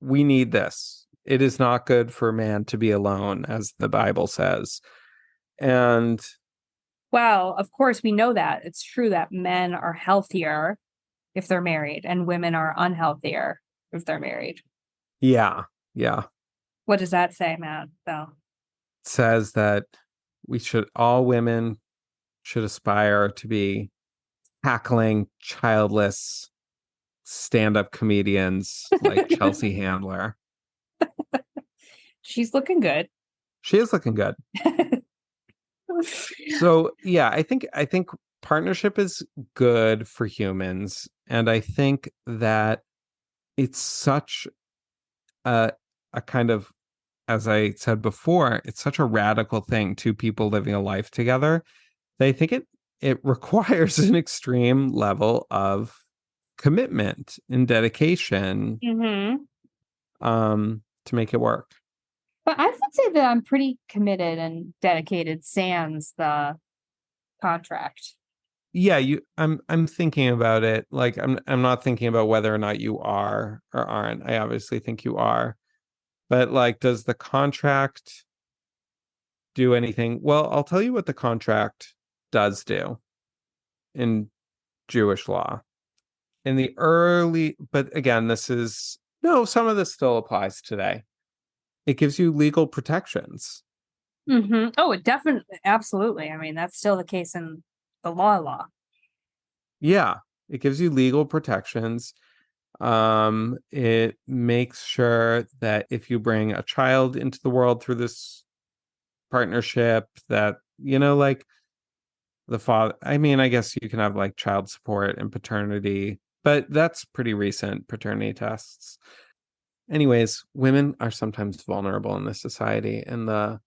we need this. It is not good for man to be alone, as the Bible says. And well, of course, we know that it's true that men are healthier if they're married and women are unhealthier if they're married. yeah. What does that say, Matt? So It says that all women should aspire to be cackling, childless stand-up comedians like Chelsea Handler. she's looking good. She is looking good. So yeah, I think partnership is good for humans, and I think that it's such a a kind of, as I said before, it's such a radical thing, two people living a life together. That I think it requires an extreme level of commitment and dedication Hmm. to make it work. But I would say that I'm pretty committed and dedicated sans the contract. Yeah, I'm thinking about it. Like I'm not thinking about whether or not you are or aren't. I obviously think you are. But like, does the contract do anything? Well, I'll tell you what the contract does do in Jewish law. In the early, but again, this is no, some of this still applies today. It gives you legal protections. Hmm. Oh, it definitely, absolutely. I mean, that's still the case in the law. Yeah, it gives you legal protections. It makes sure that if you bring a child into the world through this partnership, that, like the father, I mean, I guess you can have like child support and paternity, but that's pretty recent paternity tests. Anyways, women are sometimes vulnerable in this society, and the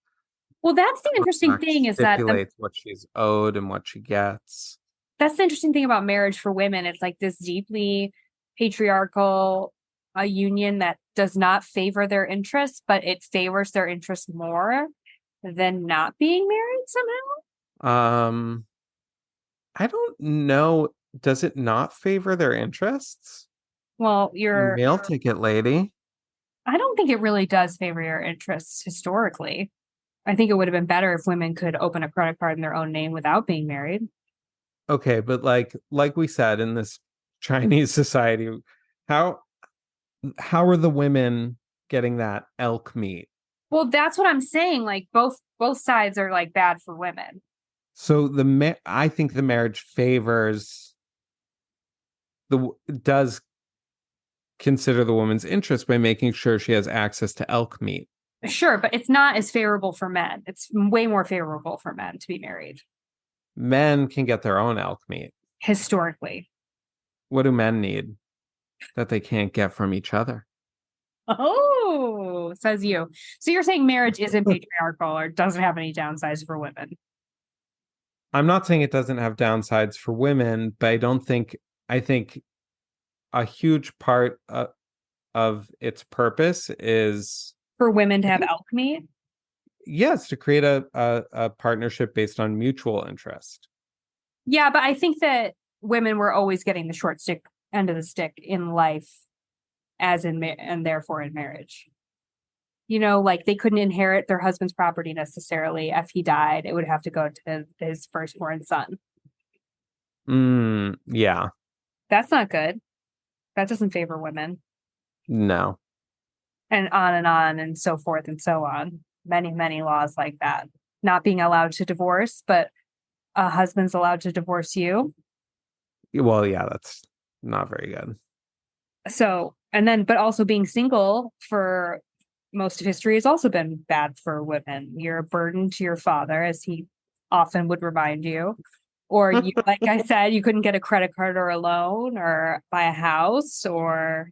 Well, that's the interesting contract thing is that stipulates what she's owed and what she gets. that's the interesting thing about marriage for women. It's like this deeply patriarchal a union that does not favor their interests, but it favors their interests more than not being married somehow. Um, I don't know. Does it not favor their interests? Well, Mail ticket lady. I don't think it really does favor your interests historically. I think it would have been better if women could open a credit card in their own name without being married. Okay, but like we said, in this Chinese society, how how are the women getting that elk meat? Well, that's what I'm saying. Like both sides are like bad for women. So I think the marriage favors does consider the woman's interest by making sure she has access to elk meat. Sure, but it's not as favorable for men. It's way more favorable for men to be married Men can get their own elk meat. historically. What do men need that they can't get from each other? Oh, says you. So you're saying marriage isn't patriarchal or doesn't have any downsides for women? I'm not saying it doesn't have downsides for women, but I think a huge part of its purpose is, For women to I have think, elk meat? yes, to create a partnership based on mutual interest. Yeah, but I think that women were always getting the short stick end of the stick in life, as in and therefore in marriage. Like they couldn't inherit their husband's property necessarily. If he died, it would have to go to his firstborn son. Yeah, That's not good. That doesn't favor women. no. And on and so forth and so on. Many, many laws like that. Not being allowed to divorce, but a husband's allowed to divorce you. Well, yeah, that's not very good. So, but also being single for most of history has also been bad for women. You're a burden to your father, as he often would remind you. Or you, like I said, you couldn't get a credit card or a loan or buy a house or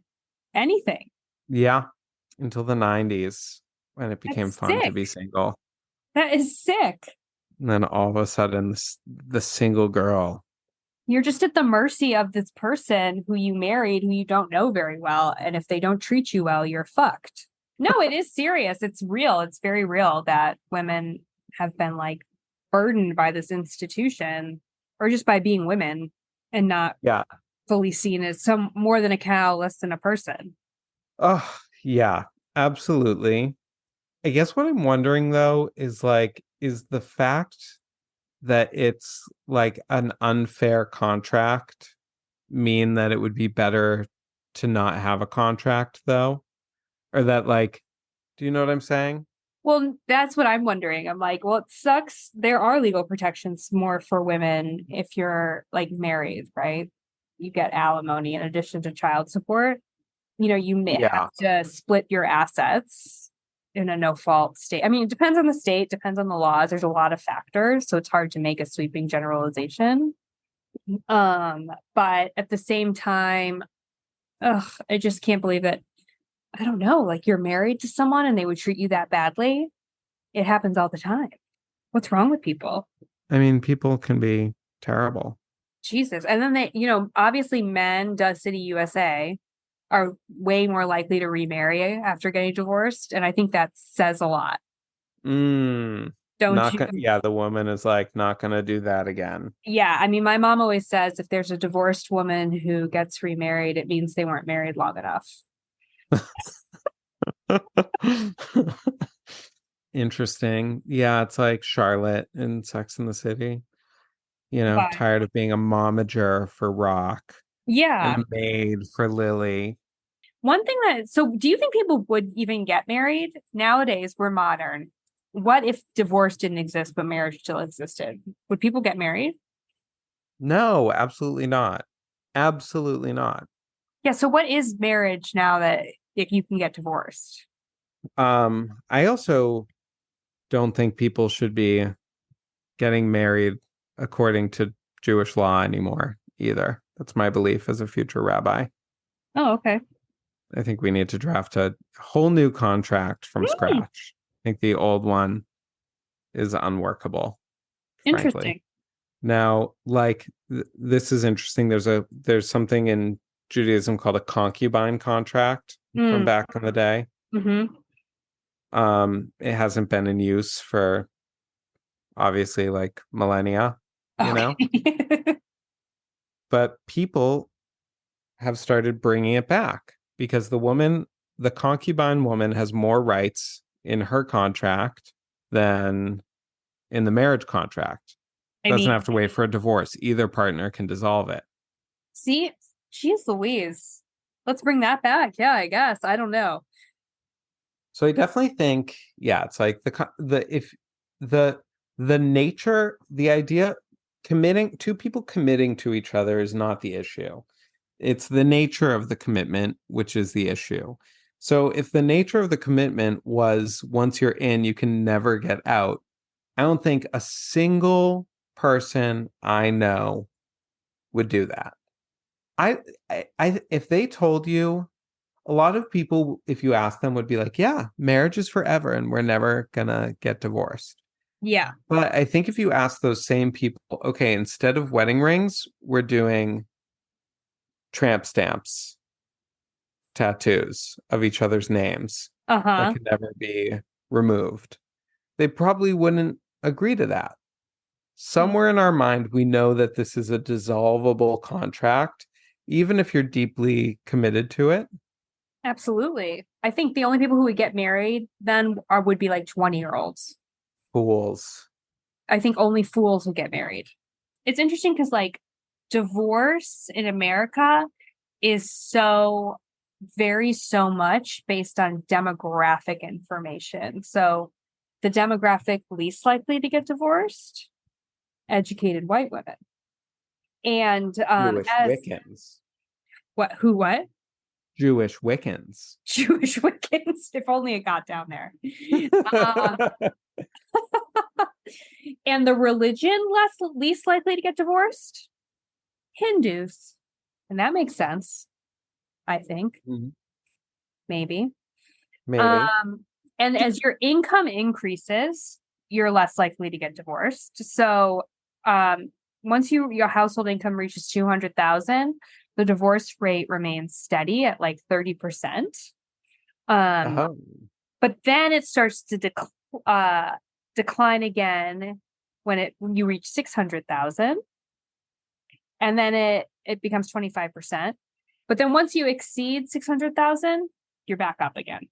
anything. Yeah, until the 90s when it became That's fun to sick. be single. That is sick. And then all of a sudden, the single girl. You're just at the mercy of this person who you married, who you don't know very well. And if they don't treat you well, you're fucked. No, it is serious. It's real. It's very real that women have been like burdened by this institution or just by being women and not Yeah. fully seen as some more than a cow, less than a person. Oh, yeah, absolutely. I guess what I'm wondering though is like, is the fact that it's like an unfair contract mean that it would be better to not have a contract though? Or that like, do you know what I'm saying? Well, that's what I'm wondering. I'm like, well, it sucks. There are legal protections more for women if you're like married, right? You get alimony in addition to child support. You may Yeah. have to split your assets. in a no fault state. I mean, it depends on the state, depends on the laws. There's a lot of factors, so it's hard to make a sweeping generalization. But at the same time, I just can't believe that. I don't know, like you're married to someone and they would treat you that badly. It happens all the time. What's wrong with people? I mean, people can be terrible. Jesus. And then they, obviously men, Dust City, USA are way more likely to remarry after getting divorced. And I think that says a lot. Don't you? Yeah, the woman is like not gonna do that again. Yeah. I mean, my mom always says if there's a divorced woman who gets remarried, it means they weren't married long enough. Interesting. Yeah, it's like Charlotte in Sex and the City. But, tired of being a momager for Rock yeah. and a maid for Lily. One thing so do you think people would even get married? Nowadays, we're modern. What if divorce didn't exist, but marriage still existed? Would people get married? No, absolutely not. Absolutely not. Yeah. So what is marriage now that if you can get divorced? I also don't think people should be getting married according to Jewish law anymore either. That's my belief as a future rabbi. Oh, okay. I think we need to draft a whole new contract from scratch. I think the old one is unworkable. Interesting. Frankly. Now, like this is interesting. There's something in Judaism called a concubine contract from back in the day. Mm-hmm. It hasn't been in use for obviously like millennia, but people have started bringing it back because the concubine woman has more rights in her contract than in the marriage contract. Doesn't have to wait for a divorce. Either partner can dissolve it. See, geez Louise. Let's bring that back. Yeah, I guess. I don't know. So I definitely think, yeah, it's like the nature, the idea two people committing to each other is not the issue. It's the nature of the commitment, which is the issue. So if the nature of the commitment was once you're in, you can never get out, I don't think a single person I know would do that. I if they told you, a lot of people, if you ask them, would be like, yeah, marriage is forever and we're never gonna get divorced. Yeah. But I think if you ask those same people, okay, instead of wedding rings, we're doing tramp stamps, tattoos of each other's names that can never be removed. They probably wouldn't agree to that. Somewhere in our mind, we know that this is a dissolvable contract, even if you're deeply committed to it. Absolutely. I think the only people who would get married then would be like 20-year-olds. Fools. I think only fools would get married. It's interesting because like divorce in America is varies so much based on demographic information. So the demographic least likely to get divorced, educated white women. And Jewish Wiccans. What? Jewish Wiccans. Jewish Wiccans. If only it got down there. And the religion least likely to get divorced? Hindus. And that makes sense, I think. Mm-hmm. Maybe. And as your income increases, you're less likely to get divorced. So once your household income reaches 200,000, the divorce rate remains steady at like 30%. But then it starts to decline again when you reach 600,000. And then it becomes 25%. But then once you exceed 600,000, you're back up again.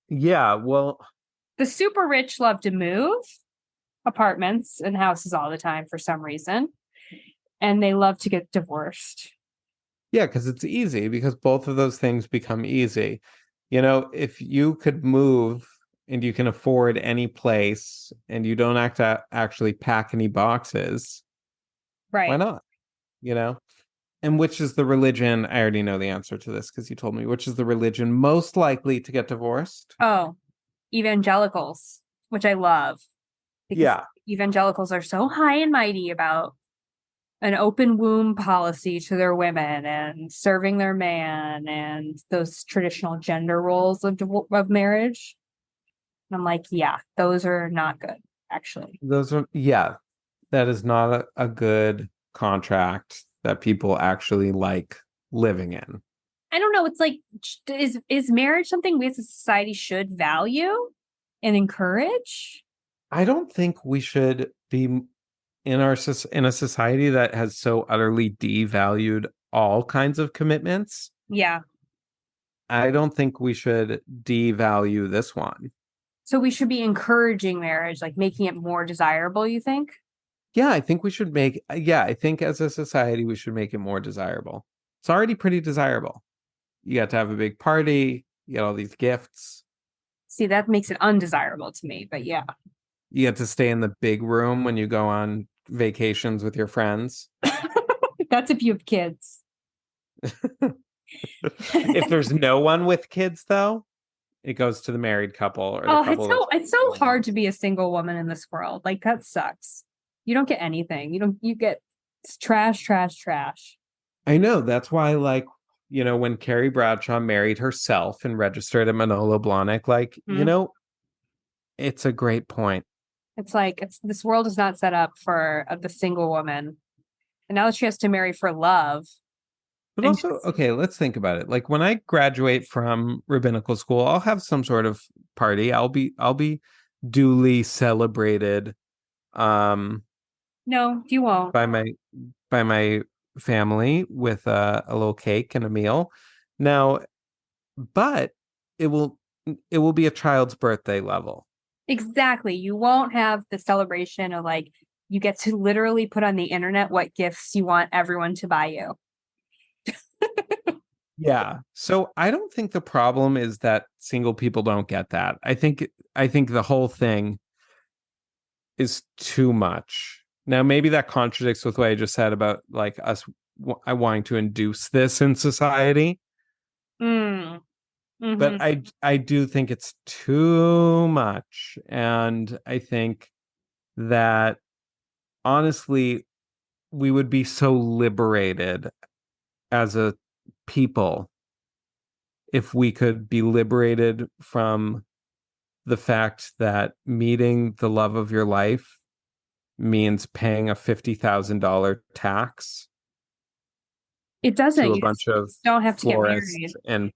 Yeah, well, the super rich love to move apartments and houses all the time for some reason. And they love to get divorced. Yeah, because it's easy, because both of those things become easy. If you could move and you can afford any place and you don't actually pack any boxes, right? Why not? And which is the religion? I already know the answer to this because you told me. Which is the religion most likely to get divorced? Oh, evangelicals, which I love because Yeah. evangelicals are so high and mighty about an open womb policy to their women and serving their man and those traditional gender roles of marriage. And I'm like, yeah, those are not good, actually. That is not a good contract that people actually like living in. I don't know. It's like, is marriage something we as a society should value and encourage? I don't think we should be in a society that has so utterly devalued all kinds of commitments. Yeah. I don't think we should devalue this one. So we should be encouraging marriage, like making it more desirable, you think? Yeah, I think I think as a society we should make it more desirable. It's already pretty desirable. You got to have a big party, you get all these gifts. See, that makes it undesirable to me, but yeah. You get to stay in the big room when you go on vacations with your friends. That's if you have kids. If there's no one with kids, though, it goes to the married couple or the couple. It's so hard to be a single woman in this world. Like that sucks. You don't get anything. You get trash, trash, trash. I know. That's why, like, when Carrie Bradshaw married herself and registered at Manolo Blahnik, like, it's a great point. It's like this world is not set up for the single woman. And now that she has to marry for love. But also, okay, let's think about it. Like when I graduate from rabbinical school, I'll have some sort of party. I'll be duly celebrated. No, you won't. By my family with a little cake and a meal. Now, but it will be a child's birthday level. Exactly. You won't have the celebration of like you get to literally put on the internet what gifts you want everyone to buy you. Yeah. So I don't think the problem is that single people don't get that. I think the whole thing is too much. Now, maybe that contradicts with what I just said about like us wanting to induce this in society. Mm-hmm. But I do think it's too much. And I think that honestly, we would be so liberated as a people if we could be liberated from the fact that meeting the love of your life means paying a $50,000 tax. It doesn't. To a bunch of don't have to get married and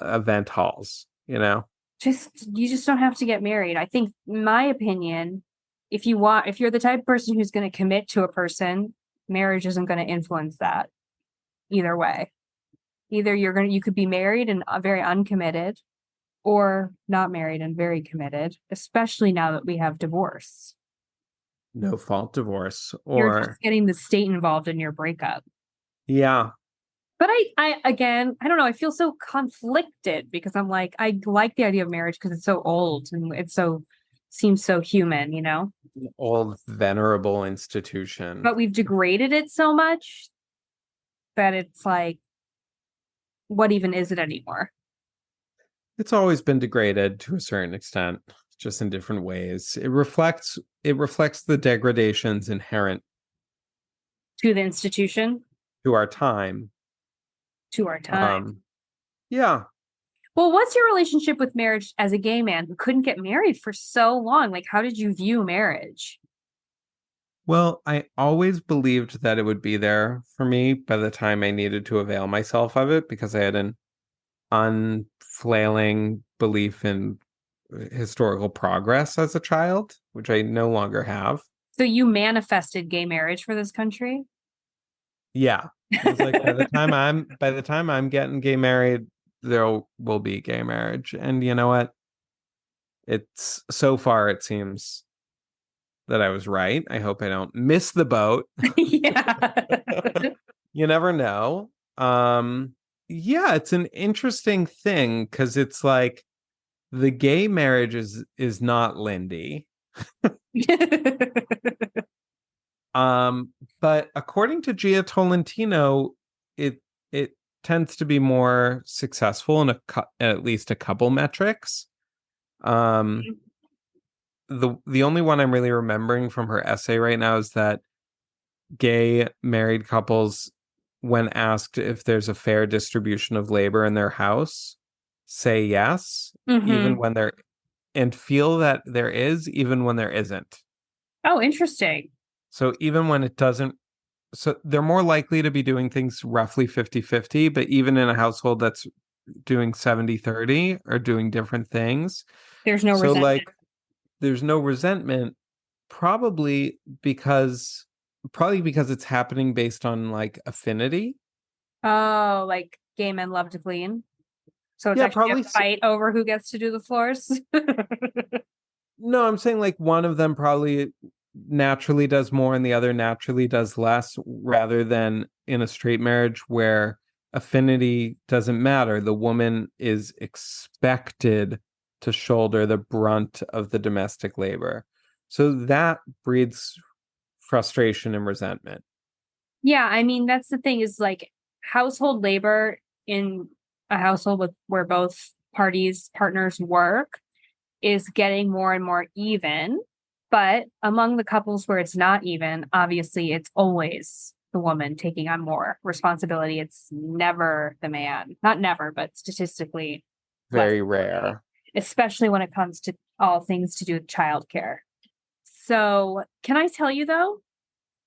event halls, you just don't have to get married. I think, in my opinion, if you're the type of person who's going to commit to a person, marriage isn't going to influence that either way. Either you could be married and very uncommitted, or not married and very committed, especially now that we have divorce. No fault divorce, you're just getting the state involved in your breakup. Yeah. But I again, I don't know. I feel so conflicted because I'm like, I like the idea of marriage because it's so old and seems so human, An old venerable institution. But we've degraded it so much that it's like, what even is it anymore? It's always been degraded to a certain extent, just in different ways. It reflects the degradations inherent to the institution, to our time. Yeah. Well, what's your relationship with marriage as a gay man who couldn't get married for so long? Like, how did you view marriage? Well, I always believed that it would be there for me by the time I needed to avail myself of it because I had an unflailing belief in historical progress as a child, which I no longer have. So you manifested gay marriage for this country? Yeah. It was like by the time I'm getting gay married, there will be gay marriage. And you know what? It's so far it seems that I was right. I hope I don't miss the boat. Yeah. You never know. Yeah, it's an interesting thing because it's like the gay marriage is not Lindy. But according to Gia Tolentino, it tends to be more successful in at least a couple metrics. The only one I'm really remembering from her essay right now is that gay married couples, when asked if there's a fair distribution of labor in their house, say yes, even when they're and feel that there is, even when there isn't. Oh, interesting. So even when it doesn't, so they're more likely to be doing things roughly 50-50, but even in a household that's doing 70-30 or doing different things. There's no So resentment. like there's no resentment, probably because it's happening based on like affinity. Oh, like gay men love to clean. So it's Yeah, actually probably a fight over who gets to do the floors. No, I'm saying like one of them probably naturally does more and the other naturally does less, rather than in a straight marriage where affinity doesn't matter. The woman is expected to shoulder the brunt of the domestic labor. So that breeds frustration and resentment. Yeah, I mean, that's the thing is like household labor in a household where both partners work is getting more and more even. But among the couples where it's not even, obviously it's always the woman taking on more responsibility. It's never the man. Not never, but statistically Very less, rare. especially when it comes to all things to do with childcare. So can I tell you though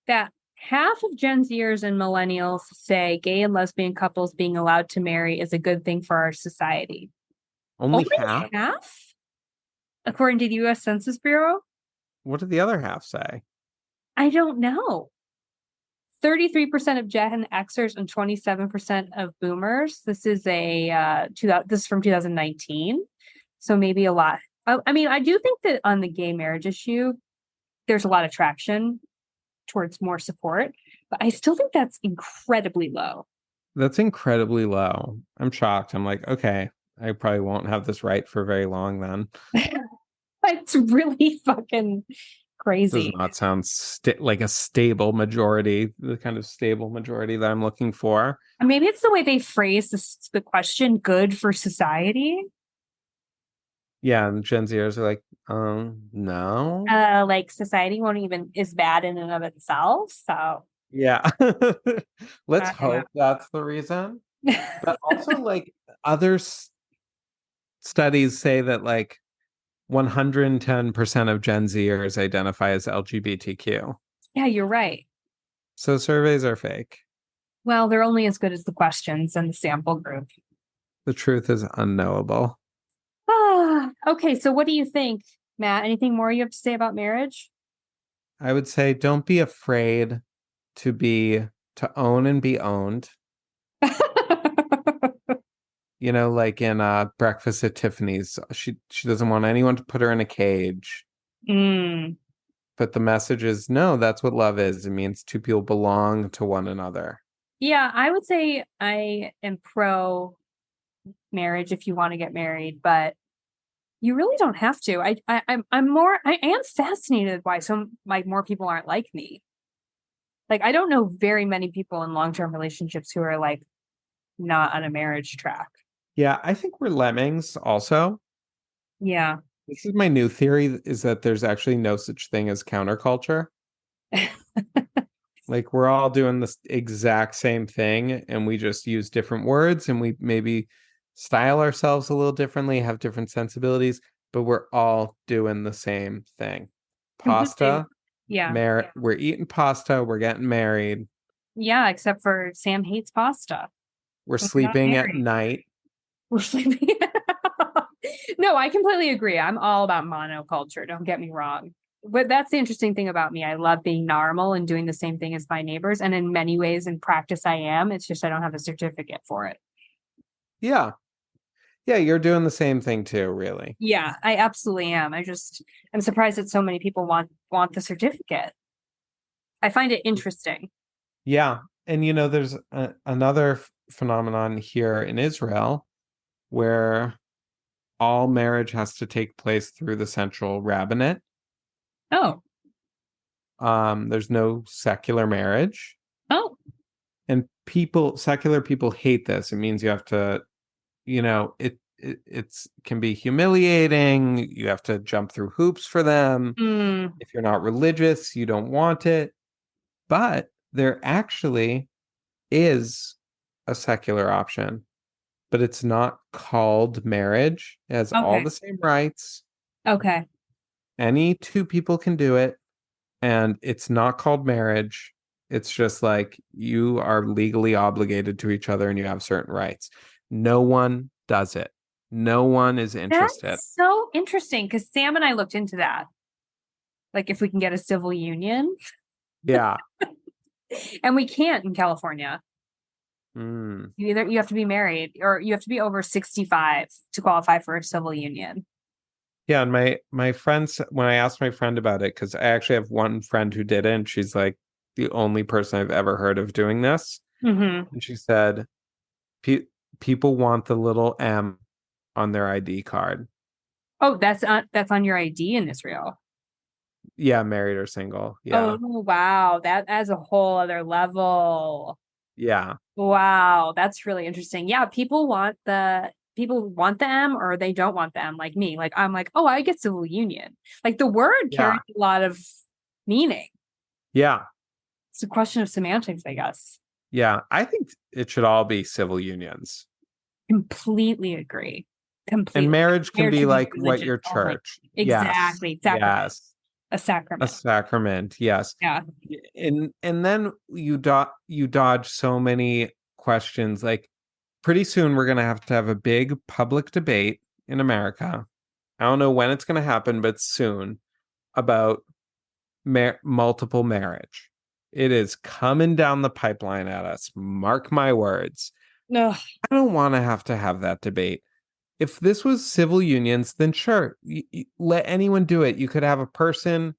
that half of Gen Zers and millennials say gay and lesbian couples being allowed to marry is a good thing for our society? Only Only half? half? According to the US Census Bureau? What did the other half say? I don't know. 33% of Gen Xers and 27% of boomers. This is this is from 2019. So maybe a lot. I mean, I do think that on the gay marriage issue, there's a lot of traction towards more support, but I still think that's incredibly low. That's incredibly low. I'm shocked. I'm like, okay, I probably won't have this right for very long then. It's really fucking Does crazy. not sound like a stable majority, the kind of stable majority that I'm looking for. And maybe it's the way they phrase the question, good for society. Yeah, and Gen Zers are like, no. Like society won't even is bad in and of itself. So Yeah. Let's I don't hope that's the reason. But also, like, other studies say that, like, 110% of Gen Zers identify as LGBTQ. Yeah, you're right. So surveys are fake. Well, they're only as good as the questions and the sample group. The truth is unknowable. Okay, so what do you think, Matt? Anything more you have to say about marriage? I would say don't be afraid to own and be owned. You know, like in Breakfast at Tiffany's, she doesn't want anyone to put her in a cage. Mm. But the message is no, that's what love is. It means two people belong to one another. Yeah, I would say I am pro marriage if you want to get married, but you really don't have to. I am fascinated why some like more people aren't like me. Like I don't know very many people in long-term relationships who are like not on a marriage track. Yeah, I think we're lemmings also. Yeah. This is my new theory, is that there's actually no such thing as counterculture. Like we're all doing this exact same thing and we just use different words and we maybe style ourselves a little differently, have different sensibilities, but we're all doing the same thing. Pasta, Yeah. we're eating pasta, we're getting married, Yeah, except for Sam hates pasta. we're We're not sleeping at married. night. We're sleeping. No, I completely agree. I'm all about monoculture. Don't get me wrong. But that's the interesting thing about me. I love being normal and doing the same thing as my neighbors. And in many ways, in practice, I am. It's just I don't have a certificate for it. Yeah. Yeah, you're doing the same thing too, really. Yeah, I absolutely am. I'm surprised that so many people want the certificate. I find it interesting. Yeah. And you know, there's another phenomenon here in Israel where all marriage has to take place through the central rabbinate. Oh, There's no secular marriage. oh, And secular people hate this. It means you have to, it's can be humiliating. You have to jump through hoops for them. Mm, If you're not religious, you don't want it. But there actually is a secular option, but it's not called marriage. It has all okay. the same rights. Okay. Any two people can do it, and it's not called marriage. It's just like you are legally obligated to each other and you have certain rights. No one does it. No one is interested. That's so interesting because Sam and I looked into that. Like if we can get a civil union, Yeah. and we can't in California. Mm. You have to be married or you have to be over 65 to qualify for a civil union. Yeah, and my friends, when I asked my friend about it, because I actually have one friend who did it, and she's like the only person I've ever heard of doing this. Mm-hmm. And she said, people want the little M on their ID card. Oh, that's on your ID in Israel. Yeah, married or single. Yeah. Oh, wow. That adds a whole other level. Yeah. Wow, that's really interesting. Yeah, people want the M or they don't want the M, like me. Like I'm like, oh, I get civil union. Like the word Yeah. carries a lot of meaning. Yeah. It's a question of semantics, I guess. Yeah. I think it should all be civil unions. Completely agree. Completely. And marriage can be should like what religion your only. church. Exactly. Yes. Exactly. Yes. A A sacrament. sacrament. Yes. Yeah. And then you dodge so many questions. Like pretty soon we're gonna have a big public debate in America. I don't know when it's gonna happen, but soon, about multiple marriage. It is coming down the pipeline at us. Mark my words. No. I don't want to have that debate. If this was civil unions, then sure, let anyone do it. You could have a person,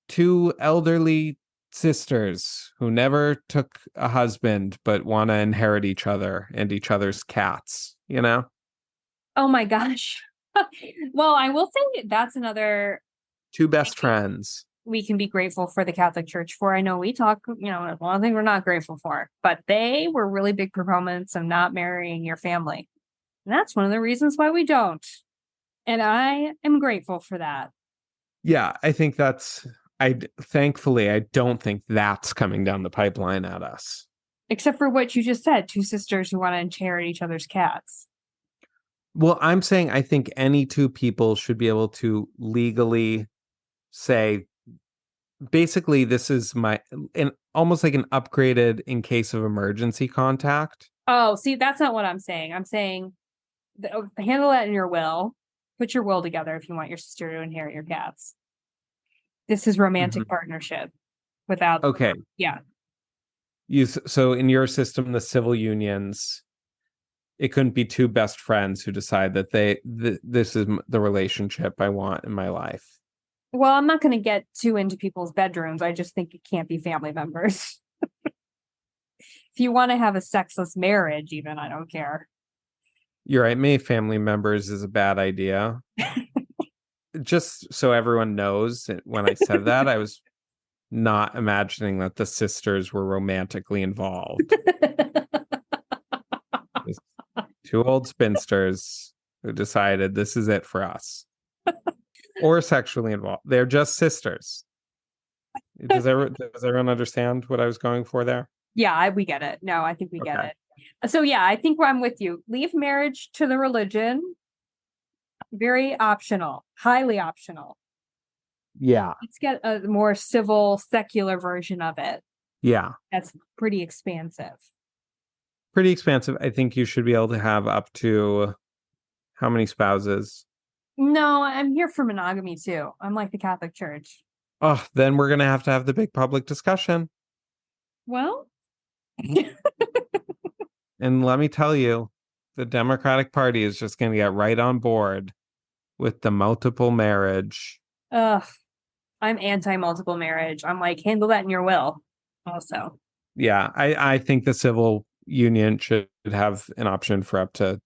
two elderly sisters who never took a husband but want to inherit each other and each other's cats, you know? Oh my gosh. Well, I will say that's another Two best friends. we can be grateful for the Catholic Church for. I know we talk, there's one thing we're not grateful for, but they were really big proponents of not marrying your family. And that's one of the reasons why we don't. And I am grateful for that. Yeah, I think thankfully, I don't think that's coming down the pipeline at us. Except for what you just said, two sisters who want to inherit each other's cats. Well, I'm saying I think any two people should be able to legally say, basically, this is almost like an upgraded in case of emergency contact. Oh, see, that's not what I'm saying. I'm saying handle that in your will. Put your will together if you want your sister to inherit your cats. This is romantic partnership without. Okay. Yeah. So in your system, the civil unions, it couldn't be two best friends who decide that this is the relationship I want in my life. Well, I'm not going to get too into people's bedrooms. I just think it can't be family members. If you want to have a sexless marriage, even, I don't care. You're right. Many family members is a bad idea. Just so everyone knows, when I said that, I was not imagining that the sisters were romantically involved. Two old spinsters who decided this is it for us. Or sexually involved. They're just sisters. Does everyone understand what I was going for there? Yeah, we get it. No, I think we get it. So yeah, I think I'm with you. Leave marriage to the religion. Very optional, highly optional. Yeah. Let's get a more civil, secular version of it. Yeah. That's pretty expansive. Pretty expansive. I think you should be able to have up to how many spouses? No, I'm here for monogamy too. I'm like the Catholic Church. Oh, then we're going to have the big public discussion. Well, and let me tell you, the Democratic Party is just going to get right on board with the multiple marriage. I'm anti-multiple marriage. I'm like, handle that in your will also. Yeah, I think the civil union should have an option for up to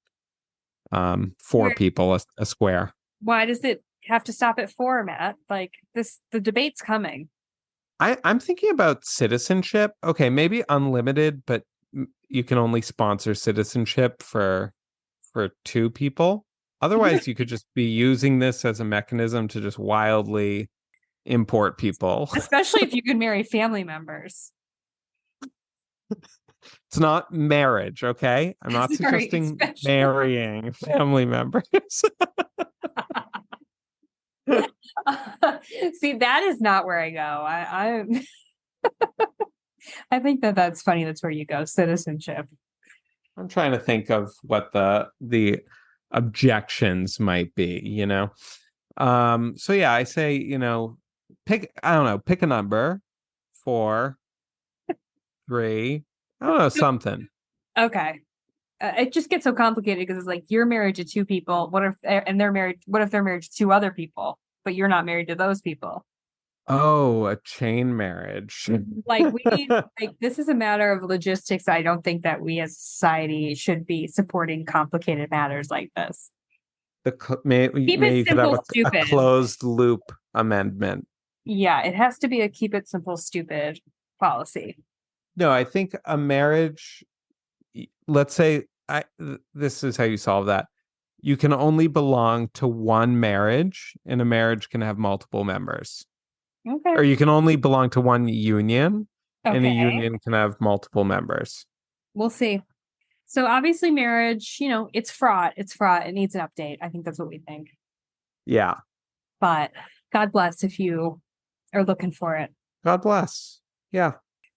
4 people a square. Why does it have to stop at 4, Matt? Like the debate's coming. I'm thinking about citizenship. Okay, maybe unlimited, but you can only sponsor citizenship for 2 people. Otherwise, you could just be using this as a mechanism to just wildly import people. Especially if you could marry family members. It's not marriage, okay? I'm not Sorry, suggesting especially- marrying family members. See, that is not where I go. I think that's funny. That's where you go. Citizenship. I'm trying to think of what the objections might be, you know. So yeah, I say, you know, pick a number, 4, 3, I don't know, something. Okay. It just gets so complicated because it's like you're married to 2 people. What if they're married? What if they're married to 2 other people, but you're not married to those people? Oh, a chain marriage. Like we need, like this is a matter of logistics. I don't think that we as a society should be supporting complicated matters like this. Maybe you could have a closed loop amendment. Yeah, it has to be a keep it simple, stupid policy. No, I think a marriage, let's say this is how you solve that. You can only belong to one marriage, and a marriage can have multiple members. Okay. Or you can only belong to one union, and a Okay. union can have multiple members. We'll see. So obviously marriage, you know, it's fraught. It's fraught. It needs an update. I think that's what we think. Yeah. But God bless if you are looking for it. God bless. Yeah.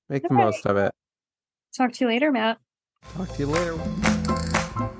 Make the most of it. Talk to you later, Matt. Talk to you later.